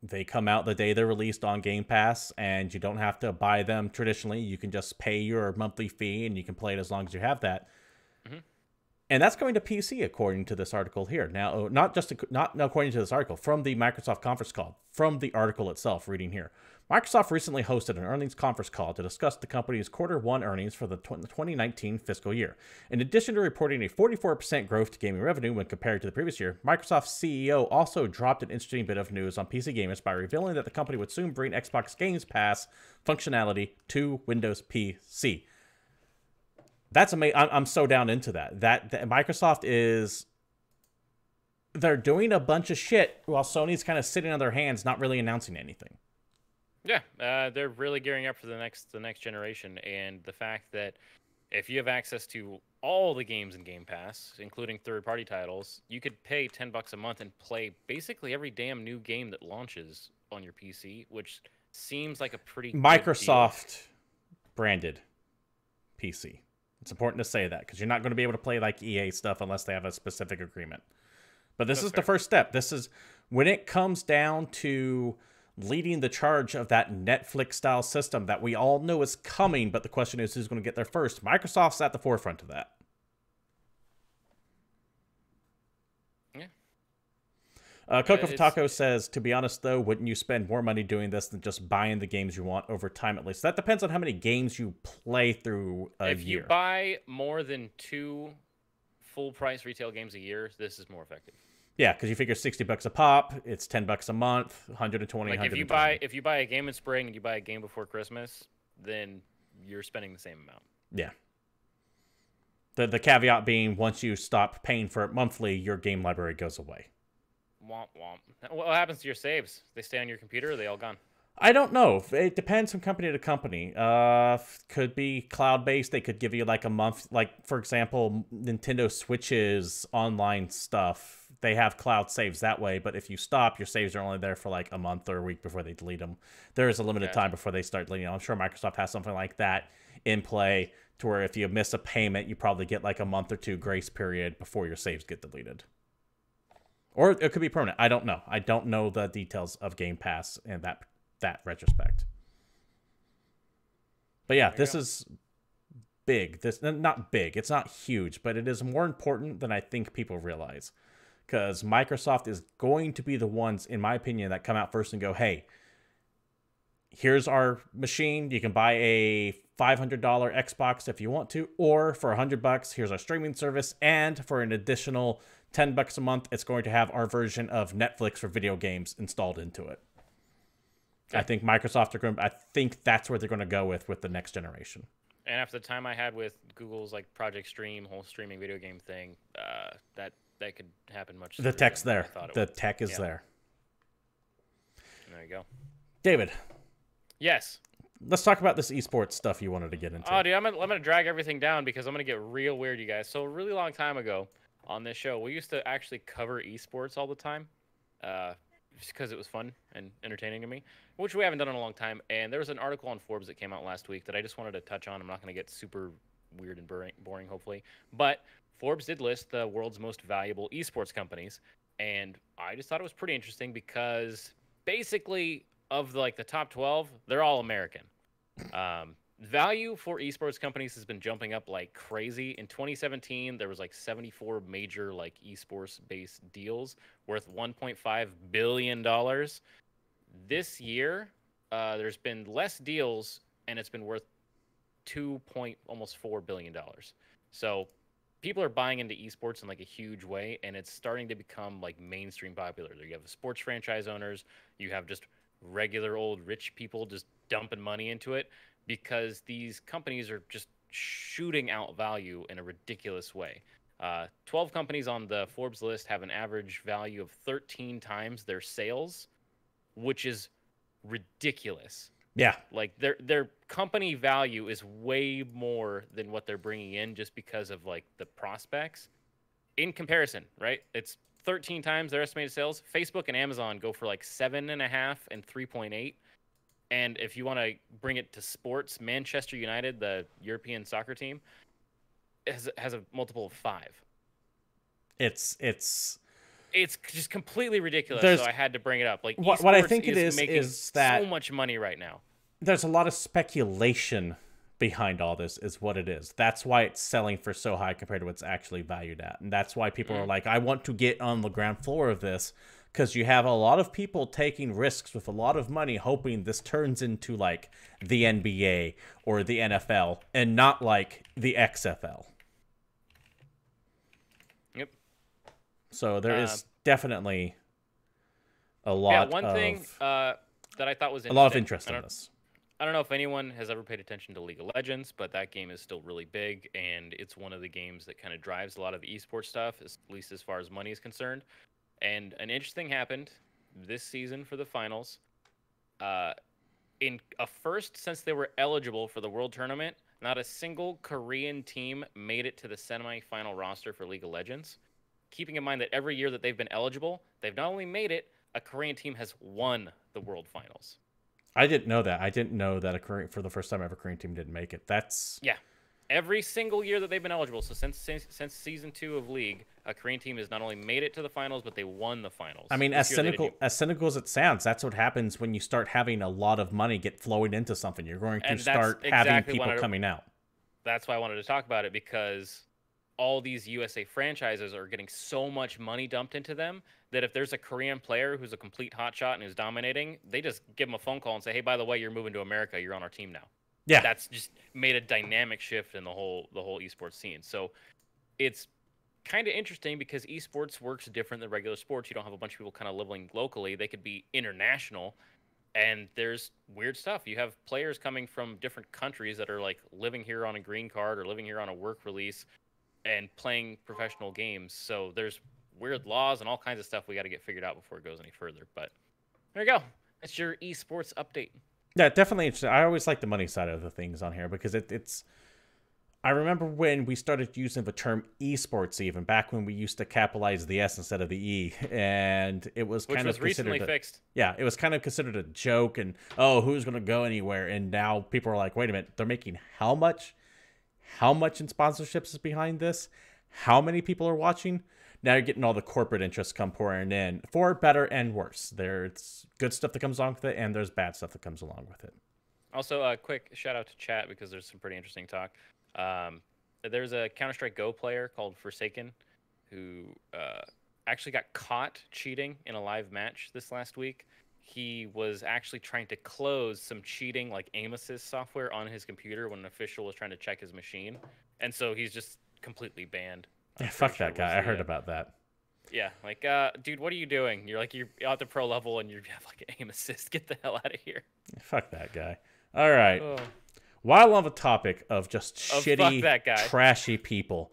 They come out the day they're released on Game Pass, and you don't have to buy them traditionally. You can just pay your monthly fee, and you can play it as long as you have that. Mm-hmm. And that's going to PC, according to this article here. Now, not according to this article, from the Microsoft conference call, from the article itself, reading here. Microsoft recently hosted an earnings conference call to discuss the company's Q1 earnings for the 2019 fiscal year. In addition to reporting a 44% growth to gaming revenue when compared to the previous year, Microsoft's CEO also dropped an interesting bit of news on PC gamers by revealing that the company would soon bring Xbox Games Pass functionality to Windows PC. That's amazing. I'm so down into that. That Microsoft is... They're doing a bunch of shit while Sony's kind of sitting on their hands, not really announcing anything. Yeah, they're really gearing up for the next generation, and the fact that if you have access to all the games in Game Pass, including third-party titles, you could pay $10 a month and play basically every damn new game that launches on your PC, which seems like a pretty Microsoft branded PC. It's important to say that because you're not going to be able to play like EA stuff unless they have a specific agreement. But this is the first step. This is when it comes down to leading the charge of that Netflix-style system that we all know is coming, but the question is who's going to get there first. Microsoft's at the forefront of that. Yeah. Coco Taco says, to be honest, though, wouldn't you spend more money doing this than just buying the games you want over time at least? That depends on how many games you play through a year. If you buy more than 2 full-price retail games a year, this is more effective. Yeah, because you figure $60 a pop, it's $10 a month, 120. Like if you buy a game in spring and you buy a game before Christmas, then you're spending the same amount. Yeah. The caveat being once you stop paying for it monthly, your game library goes away. Womp womp. What happens to your saves? They stay on your computer, or are they all gone? I don't know. It depends from company to company. Could be cloud-based. They could give you like a month. Like, for example, Nintendo Switch's online stuff. They have cloud saves that way. But if you stop, your saves are only there for like a month or a week before they delete them. There is a limited time before they start deleting them. I'm sure Microsoft has something like that in play to where if you miss a payment, you probably get like a month or 2 grace period before your saves get deleted. Or it could be permanent. I don't know. I don't know the details of Game Pass in that retrospect. But yeah, this is big. This not big. It's not huge, but it is more important than I think people realize. Because Microsoft is going to be the ones, in my opinion, that come out first and go, hey, here's our machine. You can buy a $500 Xbox if you want to, or for $100, here's our streaming service. And for an additional $10 a month, it's going to have our version of Netflix for video games installed into it. Yeah. I think Microsoft are going. I think that's where they're going to go with the next generation. And after the time I had with Google's like Project Stream, whole streaming video game thing, that could happen much sooner. The tech's there. The tech is there. There you go. David. Yes. Let's talk about this esports stuff you wanted to get into. Oh, dude, I'm gonna drag everything down because I'm gonna get real weird, you guys. So a really long time ago on this show, we used to actually cover esports all the time, just because it was fun and entertaining to me, which we haven't done in a long time. And there was an article on Forbes that came out last week that I just wanted to touch on. I'm not gonna get super weird and boring, hopefully, but Forbes did list the world's most valuable esports companies, and I just thought it was pretty interesting because basically of the top 12, they're all American. Value for esports companies has been jumping up like crazy. In 2017, there was 74 major esports based deals worth $1.5 billion. This year, there's been less deals and it's been worth almost $4 billion. So people are buying into esports in a huge way, and it's starting to become mainstream popular. You have sports franchise owners, you have just regular old rich people just dumping money into it because these companies are just shooting out value in a ridiculous way. 12 companies on the Forbes list have an average value of 13 times their sales, which is ridiculous. Yeah. Their company value is way more than what they're bringing in just because of the prospects. In comparison, right? It's 13 times their estimated sales. Facebook and Amazon go for 7.5 and 3.8. And if you want to bring it to sports, Manchester United, the European soccer team, has a multiple of 5. It's just completely ridiculous. So I had to bring it up. What I think it is that so much money right now. There's a lot of speculation behind all this is what it is. That's why it's selling for so high compared to what's actually valued at. And that's why people are I want to get on the ground floor of this, because you have a lot of people taking risks with a lot of money hoping this turns into the NBA or the NFL and not the XFL. Yep. So there is definitely a lot thing that I thought was a lot of interest in this. I don't know if anyone has ever paid attention to League of Legends, but that game is still really big, and it's one of the games that kind of drives a lot of esports stuff, at least as far as money is concerned. And an interesting happened this season for the finals. In a first since they were eligible for the World Tournament, not a single Korean team made it to the semi-final roster for League of Legends. Keeping in mind that every year that they've been eligible, they've not only made it, a Korean team has won the World Finals. I didn't know that. I didn't know that for the first time ever, Korean team didn't make it. Yeah. Every single year that they've been eligible, so since season 2 of League, a Korean team has not only made it to the finals, but they won the finals. I mean, as cynical as it sounds, that's what happens when you start having a lot of money get flowing into something. You're going to start having people coming out. That's why I wanted to talk about it, because all these USA franchises are getting so much money dumped into them that if there's a Korean player who's a complete hotshot and who's dominating, they just give them a phone call and say, hey, by the way, you're moving to America. You're on our team now. Yeah. That's just made a dynamic shift in the whole esports scene. So it's kind of interesting because esports works different than regular sports. You don't have a bunch of people kind of living locally. They could be international, and there's weird stuff. You have players coming from different countries that are living here on a green card or living here on a work release and playing professional games. So there's weird laws and all kinds of stuff we got to get figured out before it goes any further. But there you go. That's your esports update. Yeah, definitely interesting. I always like the money side of the things on here because it's. I remember when we started using the term esports, even back when we used to capitalize the S instead of the E, and it was kind of recently fixed. Yeah, it was kind of considered a joke, and who's going to go anywhere? And now people are like, wait a minute, they're making how much? How much in sponsorships is behind this? How many people are watching? Now you're getting all the corporate interests come pouring in, for better and worse. There's good stuff that comes along with it, and there's bad stuff that comes along with it. Also, a quick shout out to chat because there's some pretty interesting talk. There's a Counter-Strike Go player called Forsaken who actually got caught cheating in a live match this last week. He was actually trying to close some cheating aim assist software on his computer when an official was trying to check his machine, and so he's just completely banned. Yeah, fuck that guy. I heard about that. Yeah, dude, what are you doing? You're at the pro level and you have aim assist. Get the hell out of here. Fuck that guy. All right. Oh. While on the topic of just shitty, trashy people,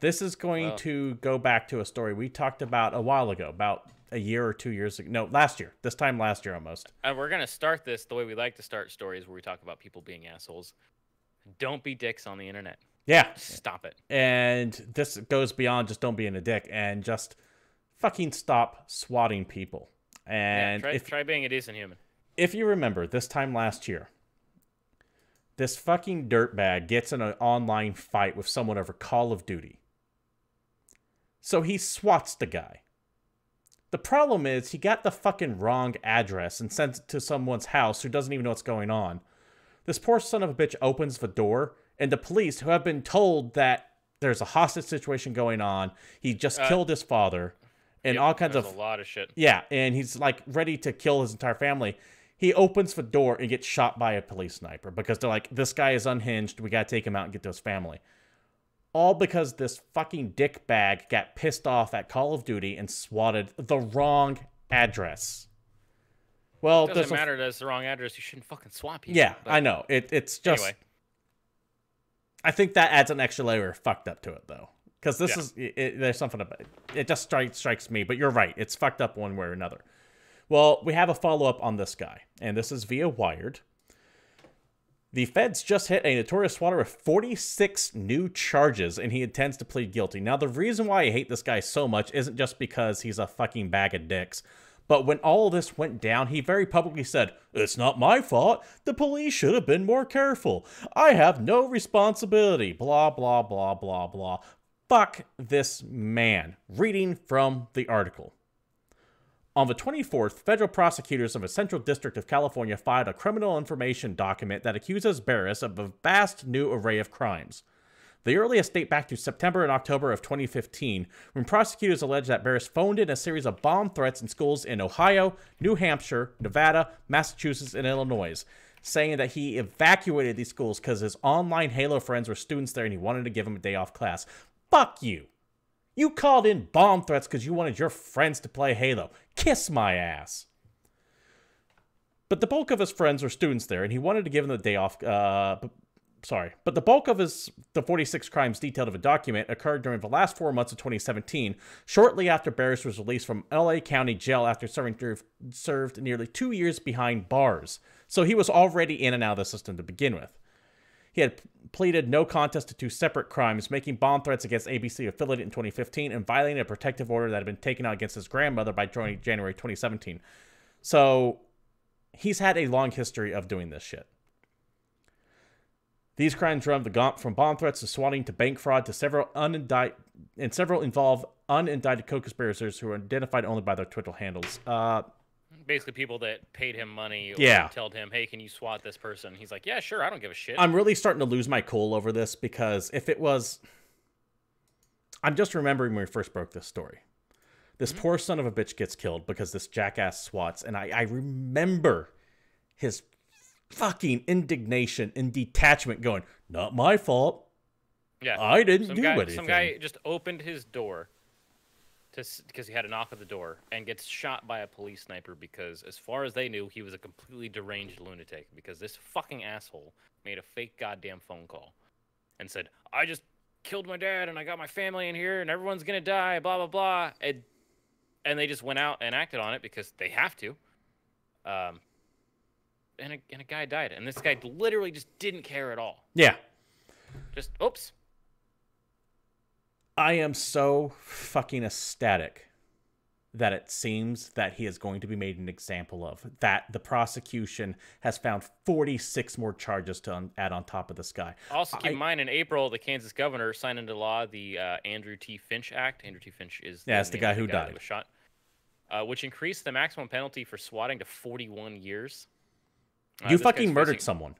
this is going to go back to a story we talked about a while ago about a year or 2 years ago. No, last year. This time last year almost. And we're going to start this the way we like to start stories where we talk about people being assholes. Don't be dicks on the internet. Yeah. Stop it. And this goes beyond just don't being a dick and just fucking stop swatting people. And try being a decent human. If you remember, this time last year, this fucking dirtbag gets in an online fight with someone over Call of Duty. So he swats the guy. The problem is he got the fucking wrong address and sent it to someone's house who doesn't even know what's going on. This poor son of a bitch opens the door, and the police, who have been told that there's a hostage situation going on, he just killed his father, and all kinds of... a lot of shit. Yeah, and he's like ready to kill his entire family. He opens the door and gets shot by a police sniper because they're like, this guy is unhinged, we gotta take him out and get to his family. All because this fucking dickbag got pissed off at Call of Duty and swatted the wrong address. Well, it doesn't matter that it's the wrong address. You shouldn't fucking swap people. Yeah, I know. It's just... Anyway. I think that adds an extra layer of fucked up to it, though. Because this is... there's something about it. It just strikes me. But you're right. It's fucked up one way or another. Well, we have a follow-up on this guy. And this is via Wired. The feds just hit a notorious swatter with 46 new charges, and he intends to plead guilty. Now, the reason why I hate this guy so much isn't just because he's a fucking bag of dicks. But when all of this went down, he very publicly said, "It's not my fault. The police should have been more careful. I have no responsibility." Blah, blah, blah, blah, blah. Fuck this man. Reading from the article. On the 24th, federal prosecutors of the Central District of California filed a criminal information document that accuses Barris of a vast new array of crimes. The earliest date back to September and October of 2015, when prosecutors alleged that Barris phoned in a series of bomb threats in schools in Ohio, New Hampshire, Nevada, Massachusetts, and Illinois, saying that he evacuated these schools because his online Halo friends were students there and he wanted to give them a day off class. Fuck you! You called in bomb threats because you wanted your friends to play Halo. Kiss my ass. But the bulk of his friends were students there, and he wanted to give them the day off. But the bulk of the 46 crimes detailed of a document occurred during the last 4 months of 2017, shortly after Barris was released from LA County Jail after served nearly 2 years behind bars. So he was already in and out of the system to begin with. He had pleaded no contest to 2 separate crimes, making bomb threats against ABC affiliate in 2015 and violating a protective order that had been taken out against his grandmother by January 2017. So he's had a long history of doing this shit. These crimes run the gauntlet from bomb threats to swatting to bank fraud to several involve unindicted co-conspirators who are identified only by their Twitter handles. Basically, people that paid him money or told him, "Hey, can you swat this person?" He's like, "Yeah, sure, I don't give a shit." I'm really starting to lose my cool over this because if it was... I'm just remembering when we first broke this story. This poor son of a bitch gets killed because this jackass swats, and I remember his fucking indignation and detachment going, "Not my fault. Yeah, I didn't do anything." Some guy just opened his door because he had a knock at the door and gets shot by a police sniper because, as far as they knew, he was a completely deranged lunatic because this fucking asshole made a fake goddamn phone call and said, "I just killed my dad and I got my family in here and everyone's gonna die, blah, blah, blah." And they just went out and acted on it because they have to. And a guy died. And this guy literally just didn't care at all. Yeah. Just, oops. I am so fucking ecstatic that it seems that he is going to be made an example of. That the prosecution has found 46 more charges to add on top of this guy. Also, keep in mind, in April, the Kansas governor signed into law the Andrew T. Finch Act. Andrew T. Finch is the guy who died. That was shot, which increased the maximum penalty for swatting to 41 years. You fucking murdered someone.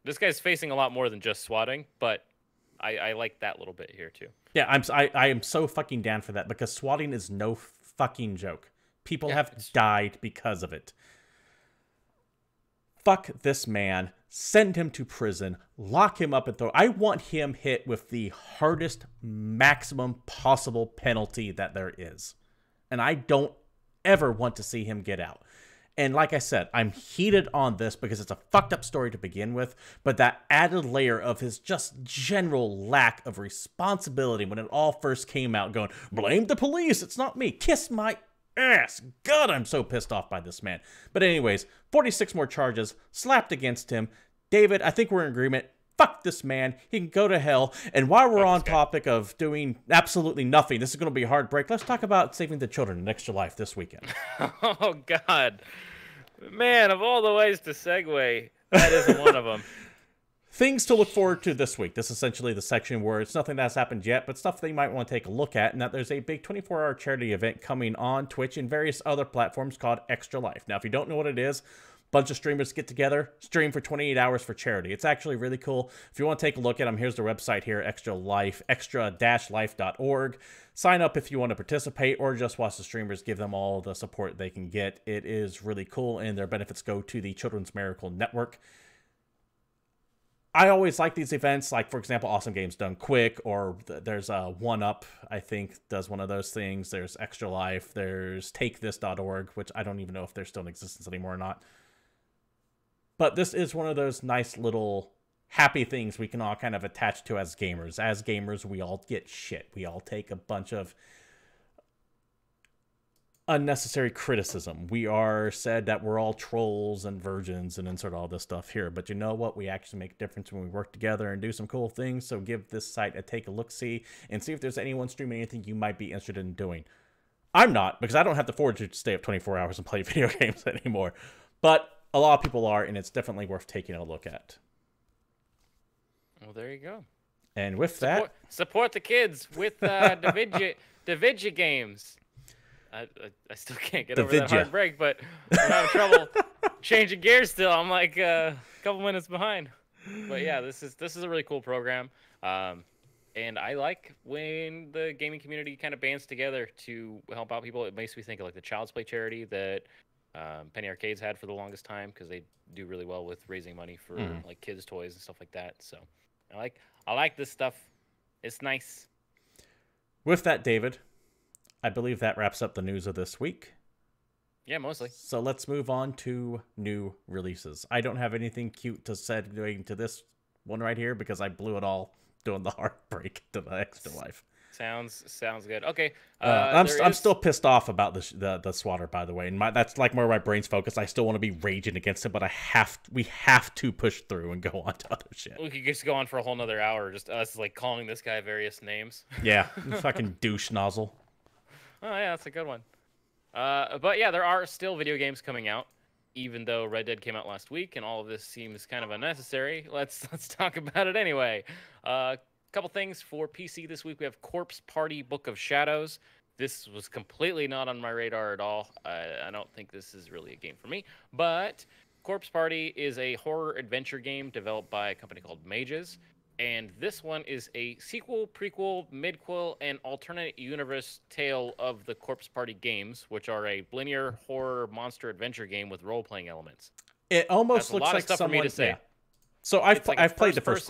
This guy's facing a lot more than just swatting, but I like that little bit here, too. Yeah, I am so fucking down for that because swatting is no fucking joke. People have died because of it. Fuck this man. Send him to prison. Lock him up and throw. I want him hit with the hardest maximum possible penalty that there is. And I don't ever want to see him get out. And like I said, I'm heated on this because it's a fucked up story to begin with, but that added layer of his just general lack of responsibility when it all first came out, going, "Blame the police, it's not me." Kiss my ass. God, I'm so pissed off by this man. But anyways, 46 more charges slapped against him. David, I think we're in agreement. Fuck this man. He can go to hell. And while we're on topic of doing absolutely nothing, this is going to be a hard break. Let's talk about saving the children an extra life this weekend. Oh, God. Man, of all the ways to segue, that isn't one of them. Things to look forward to this week. This is essentially the section where it's nothing that's happened yet, but stuff that you might want to take a look at, and that there's a big 24-hour charity event coming on Twitch and various other platforms called Extra Life. Now, if you don't know what it is, bunch of streamers get together, stream for 28 hours for charity. It's actually really cool. If you want to take a look at them, here's the website here, Extra Life, extra-life.org. Sign up if you want to participate or just watch the streamers, give them all the support they can get. It is really cool, and their benefits go to the Children's Miracle Network. I always like these events, like, for example, Awesome Games Done Quick, or there's a 1UP, I think, does one of those things. There's Extra Life. There's TakeThis.org, which I don't even know if they're still in existence anymore or not. But this is one of those nice little happy things we can all kind of attach to as gamers. As gamers, we all get shit. We all take a bunch of unnecessary criticism. We are said that we're all trolls and virgins and insert all this stuff here. But you know what? We actually make a difference when we work together and do some cool things. So give this site a take a look-see and see if there's anyone streaming anything you might be interested in doing. I'm not, because I don't have the fortitude to stay up 24 hours and play video games anymore. But a lot of people are, and it's definitely worth taking a look at. Well, there you go. And with support the kids with Davidja games. I still can't get over that hard break, but I'm having trouble changing gears still. I'm like a couple minutes behind. But yeah, this is a really cool program. And I like when the gaming community kind of bands together to help out people. It makes me think of like the Child's Play charity that Penny Arcades had for the longest time, because they do really well with raising money for like kids' toys and stuff like that. So I like this stuff. It's nice. With that, David, I believe that wraps up the news of this week. Yeah, mostly. So let's move on to new releases. I don't have anything cute to say to this one right here because I blew it all doing the hard break to the Extra Life. Sounds good. Okay. I'm still pissed off about the Swatter, by the way, and that's like where my brain's focused. I still want to be raging against it, but we have to push through and go on to other shit. We could just go on for a whole nother hour, just us like calling this guy various names. Yeah, fucking douche nozzle. Oh yeah, that's a good one. But yeah, there are still video games coming out, even though Red Dead came out last week, and all of this seems kind of unnecessary. Let's talk about it anyway. Couple things for PC this week. We have Corpse Party Book of Shadows. This was completely not on my radar at all. I don't think this is really a game for me. But Corpse Party is a horror adventure game developed by a company called Mages. And this one is a sequel, prequel, midquel, and alternate universe tale of the Corpse Party games, which are a linear horror monster adventure game with role-playing elements. It almost looks like someone... for me to say. Yeah. So I've played the first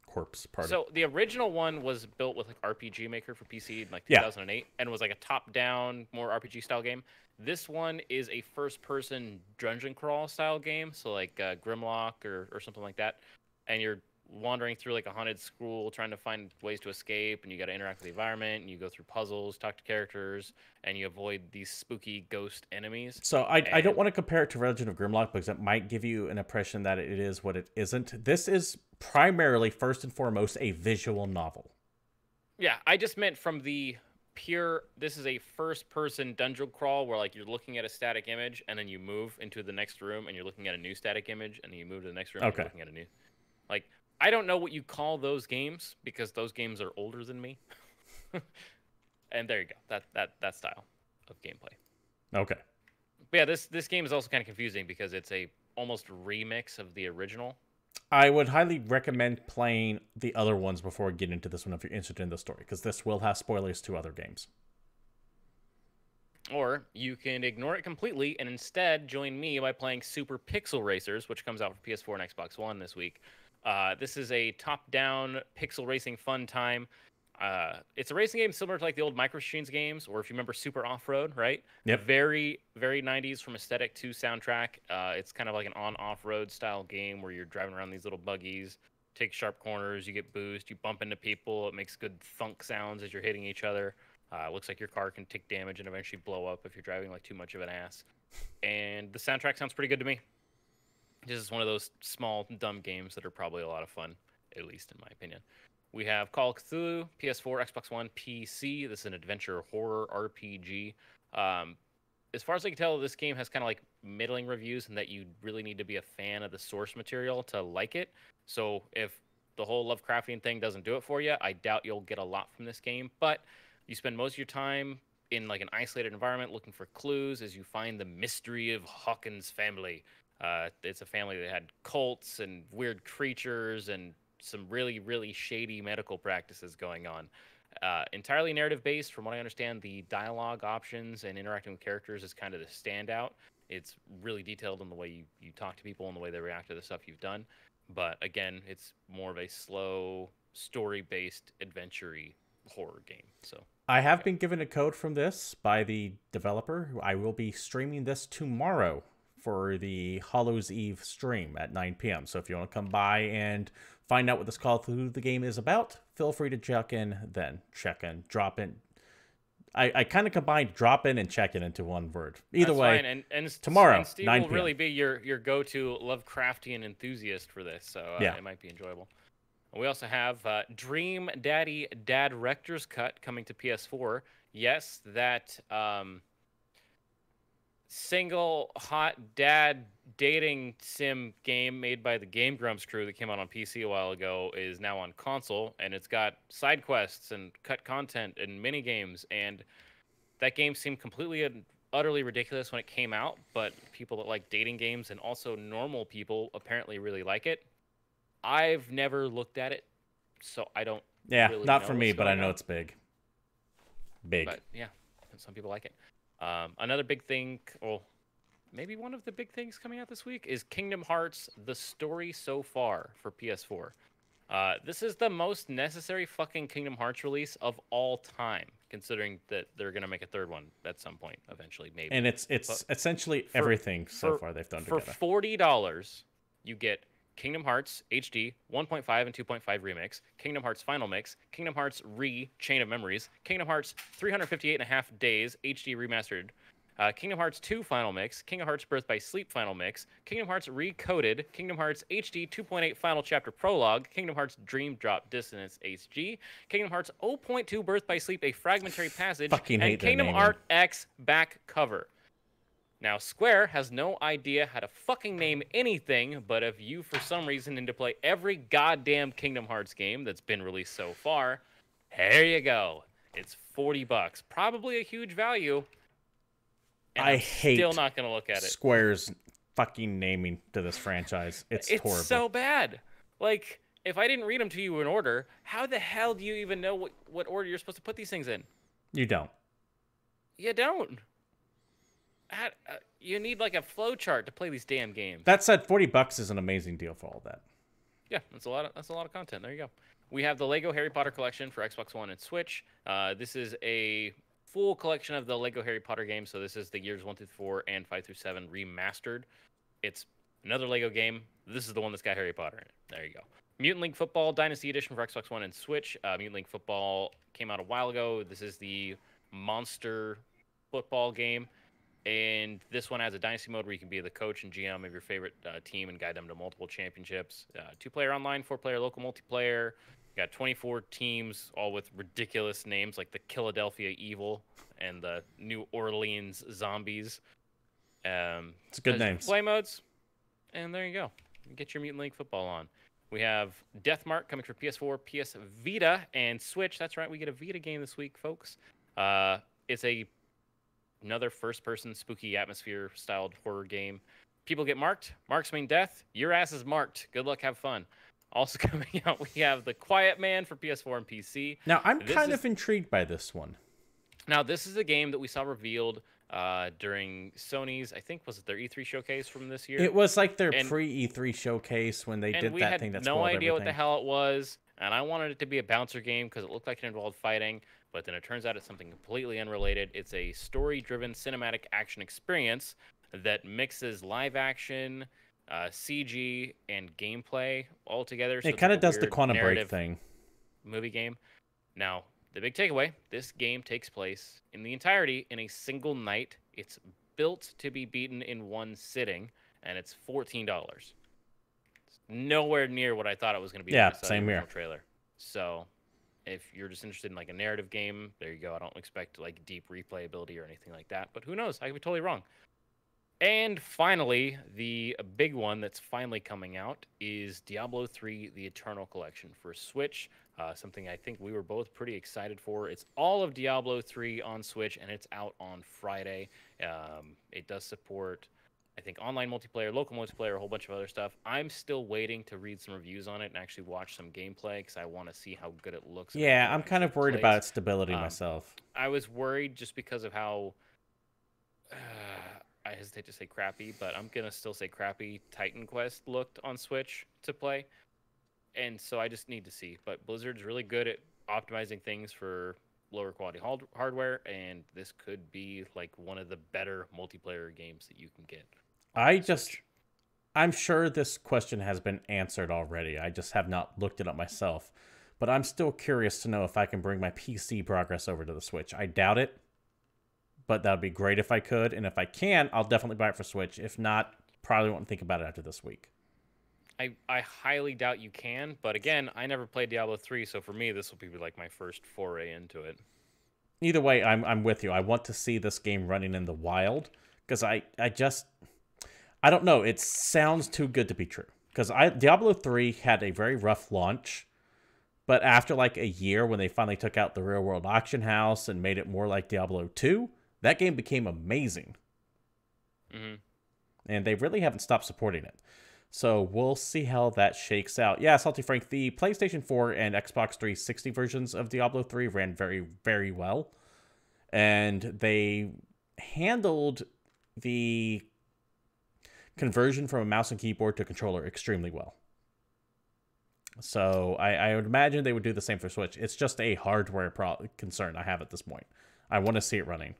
Corpse Party. So the original one was built with like RPG Maker for PC in like 2008, and was like a top-down, more RPG-style game. This one is a first-person dungeon crawl style game, so like Grimlock or something like that, and you're wandering through like a haunted school trying to find ways to escape, and you got to interact with the environment, and you go through puzzles, talk to characters, and you avoid these spooky ghost enemies. So I don't want to compare it to Legend of Grimlock because it might give you an impression that it is what it isn't. This is primarily, first and foremost, a visual novel. Yeah, I just meant from the pure, this is a first-person dungeon crawl where like you're looking at a static image, and then you move into the next room, and you're looking at a new static image, and then you move to the next room, and you're looking at a new... Like, I don't know what you call those games because those games are older than me. And there you go. That style of gameplay. Okay. But yeah, this game is also kind of confusing because it's a almost remix of the original. I would highly recommend playing the other ones before getting into this one if you're interested in the story, because this will have spoilers to other games. Or you can ignore it completely and instead join me by playing Super Pixel Racers, which comes out for PS4 and Xbox One this week. This is a top-down pixel racing fun time. It's a racing game similar to like the old Micro Machines games, or if you remember Super Off-Road, right? Yep. Very, very 90s from aesthetic to soundtrack. It's kind of like an on-off-road style game where you're driving around these little buggies, take sharp corners, you get boost, you bump into people, it makes good thunk sounds as you're hitting each other. Looks like your car can take damage and eventually blow up if you're driving like too much of an ass. And the soundtrack sounds pretty good to me. This is one of those small, dumb games that are probably a lot of fun, at least in my opinion. We have Call of Cthulhu, PS4, Xbox One, PC. This is an adventure horror RPG. As far as I can tell, this game has kind of like middling reviews, and that you really need to be a fan of the source material to like it. So if the whole Lovecraftian thing doesn't do it for you, I doubt you'll get a lot from this game. But you spend most of your time in like an isolated environment looking for clues as you find the mystery of Hawkins' family. It's a family that had cults and weird creatures and some really, really shady medical practices going on. Entirely narrative based, from what I understand. The dialogue options and interacting with characters is kind of the standout. It's really detailed in the way you talk to people and the way they react to the stuff you've done. But again, it's more of a slow, story based, adventure-y horror game. So I have been given a code from this by the developer. I will be streaming this tomorrow for the Hallows Eve stream at 9 p.m. So if you want to come by and find out what this Call of Cthulhu the game is about, feel free to check in then. Check in, drop in. I kind of combined drop in and check in into one word. Either that's way, fine. And tomorrow, and Steve 9 will p.m. really be your go-to Lovecraftian enthusiast for this, so Yeah. it might be enjoyable. We also have Dream Daddy Dad Rector's Cut coming to PS4. Yes, that single hot dad dating sim game made by the Game Grumps crew that came out on PC a while ago is now on console, and it's got side quests and cut content and mini games. And that game seemed completely and utterly ridiculous when it came out, but people that like dating games and also normal people apparently really like it. I've never looked at it, so I don't. Yeah, really not know for me, what's but I going know on. it's big. Big. But yeah, some people like it. Another big thing, well, maybe one of the big things coming out this week is Kingdom Hearts: The Story So Far for PS4. This is the most necessary fucking Kingdom Hearts release of all time, considering that they're gonna make a third one at some point eventually, maybe. And it's But essentially everything so far they've done for together. $40, you get Kingdom Hearts HD 1.5 and 2.5 remix, Kingdom Hearts Final Mix, Kingdom Hearts Re Chain of Memories, Kingdom Hearts 358.5 Days HD Remastered, Kingdom Hearts 2 Final Mix, Kingdom Hearts Birth by Sleep Final Mix, Kingdom Hearts Recoded, Kingdom Hearts HD 2.8 Final Chapter Prologue, Kingdom Hearts Dream Drop Dissonance HG, Kingdom Hearts 0.2 Birth by Sleep A Fragmentary Passage, Fucking hate and their Kingdom naming. Hearts X Back Cover. Now, Square has no idea how to fucking name anything, but if you, for some reason, need to play every goddamn Kingdom Hearts game that's been released so far, here you go. It's $40. Probably a huge value. And I I'm hate still not going to look at it. Square's fucking naming to this franchise. It's horrible. So bad. Like, if I didn't read them to you in order, how the hell do you even know what order you're supposed to put these things in? You don't. You don't. You need like a flow chart to play these damn games. That said, $40 is an amazing deal for all that. Yeah, that's a lot of content. There you go. We have the Lego Harry Potter collection for Xbox One and Switch. This is a full collection of the Lego Harry Potter games. So this is the years 1 through 4 and 5 through 7 remastered. It's another Lego game. This is the one that's got Harry Potter in it. There you go. Mutant League Football Dynasty Edition for Xbox One and Switch. Mutant League Football came out a while ago. This is the monster football game. And this one has a dynasty mode where you can be the coach and GM of your favorite team and guide them to multiple championships. 2-player online, 4-player local multiplayer. You got 24 teams, all with ridiculous names like the Philadelphia Evil and the New Orleans Zombies. It's good names. Play modes, and there you go. You get your Mutant League Football on. We have Deathmark coming for PS4, PS Vita, and Switch. That's right, we get a Vita game this week, folks. It's another first-person spooky atmosphere-styled horror game. People get marked. Marks mean death. Your ass is marked. Good luck. Have fun. Also coming out, we have The Quiet Man for PS4 and PC. Now, I'm kind of intrigued by this one. Now, this is a game that we saw revealed during Sony's, I think, was it their E3 showcase from this year? It was like their pre-E3 showcase when they did that thing that spoiled everything. And we had no idea what the hell it was, and I wanted it to be a bouncer game because it looked like it involved fighting, but then it turns out it's something completely unrelated. It's a story-driven cinematic action experience that mixes live action, CG, and gameplay all together. So it kind of does the Quantum Break thing. Movie game. Now, the big takeaway, this game takes place in the entirety in a single night. It's built to be beaten in one sitting, and it's $14. It's nowhere near what I thought it was going to be when Yeah, I saw the same original here. trailer. So if you're just interested in like a narrative game, there you go. I don't expect like deep replayability or anything like that, but who knows? I could be totally wrong. And finally, the big one that's finally coming out is Diablo 3: The Eternal Collection for Switch. Something I think we were both pretty excited for. It's all of Diablo 3 on Switch, and it's out on Friday. It does support, I think, online multiplayer, local multiplayer, a whole bunch of other stuff. I'm still waiting to read some reviews on it and actually watch some gameplay because I want to see how good it looks. And how Yeah, good it I'm kind actually of worried plays. about its stability myself. I was worried just because of how I hesitate to say crappy, but I'm gonna still say crappy Titan Quest looked on Switch to play, and so I just need to see. But Blizzard's really good at optimizing things for lower quality hardware, and this could be like one of the better multiplayer games that you can get. I'm sure this question has been answered already. I just have not looked it up myself, but I'm still curious to know if I can bring my PC progress over to the Switch. I doubt it, but that would be great if I could. And if I can, I'll definitely buy it for Switch. If not, probably won't think about it after this week. I highly doubt you can, but again, I never played Diablo 3, so for me, this will be like my first foray into it. Either way, I'm with you. I want to see this game running in the wild because I don't know. It sounds too good to be true. Because Diablo 3 had a very rough launch, but after like a year when they finally took out the real world auction house and made it more like Diablo 2, that game became amazing. Mm-hmm. And they really haven't stopped supporting it. So we'll see how that shakes out. Yeah, Salty Frank, the PlayStation 4 and Xbox 360 versions of Diablo 3 ran very, very well. And they handled the conversion from a mouse and keyboard to controller extremely well. So I would imagine they would do the same for Switch. It's just a hardware concern I have at this point. I want to see it running.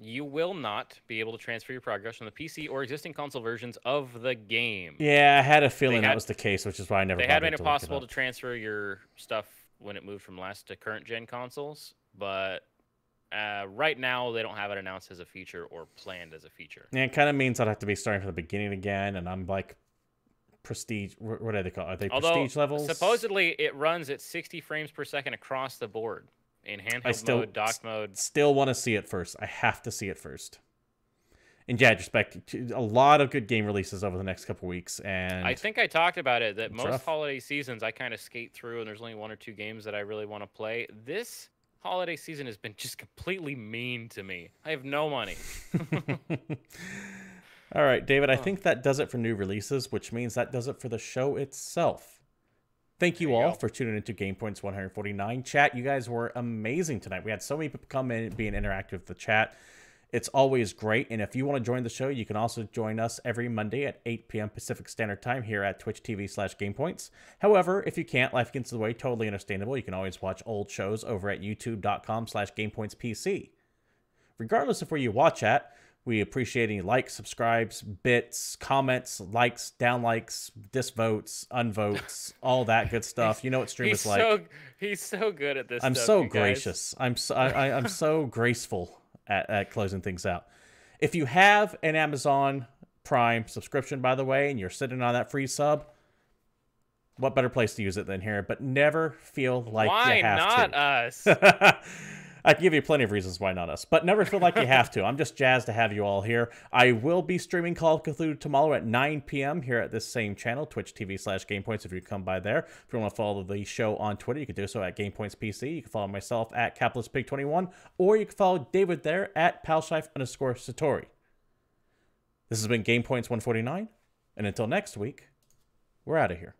You will not be able to transfer your progress from the PC or existing console versions of the game. Yeah, I had a feeling that was the case, which is why I never. They had made it possible to transfer your stuff when it moved from last to current gen consoles, but right now they don't have it announced as a feature or planned as a feature. Yeah, it kind of means I'd have to be starting from the beginning again, and I'm like prestige. What are they called? Are they prestige levels? Supposedly it runs at 60 frames per second across the board. In handheld mode, dock mode. Still want to see it first. I have to see it first. In retrospect, a lot of good game releases over the next couple weeks, and I think I talked about it that most holiday seasons I kind of skate through, and there's only one or two games that I really want to play. This holiday season has been just completely mean to me. I have no money. All right, David, I think that does it for new releases, which means that does it for the show itself. Thank you all for tuning into GamePoints 149. Chat, you guys were amazing tonight. We had so many people come in and being interactive with the chat. It's always great. And if you want to join the show, you can also join us every Monday at 8 p.m. Pacific Standard Time here at Twitch TV/GamePoints. However, if you can't, life gets in the way, totally understandable. You can always watch old shows over at youtube.com/GamePointsPC. Regardless of where you watch at, we appreciate any likes, subscribes, bits, comments, likes, downlikes, disvotes, unvotes, all that good stuff. You know what streamers like. He's so good at this. I'm so gracious. I'm so graceful at closing things out. If you have an Amazon Prime subscription, by the way, and you're sitting on that free sub, what better place to use it than here? But never feel like you have to. Why not us? I can give you plenty of reasons why not us, but never feel like you have to. I'm just jazzed to have you all here. I will be streaming Call of Cthulhu tomorrow at 9 p.m. here at this same channel, Twitch TV/GamePoints, if you come by there. If you want to follow the show on Twitter, you can do so at GamePoints PC. You can follow myself at CapitalistPig21, or you can follow David there at Palshife_Satori. This has been GamePoints 149, and until next week, we're out of here.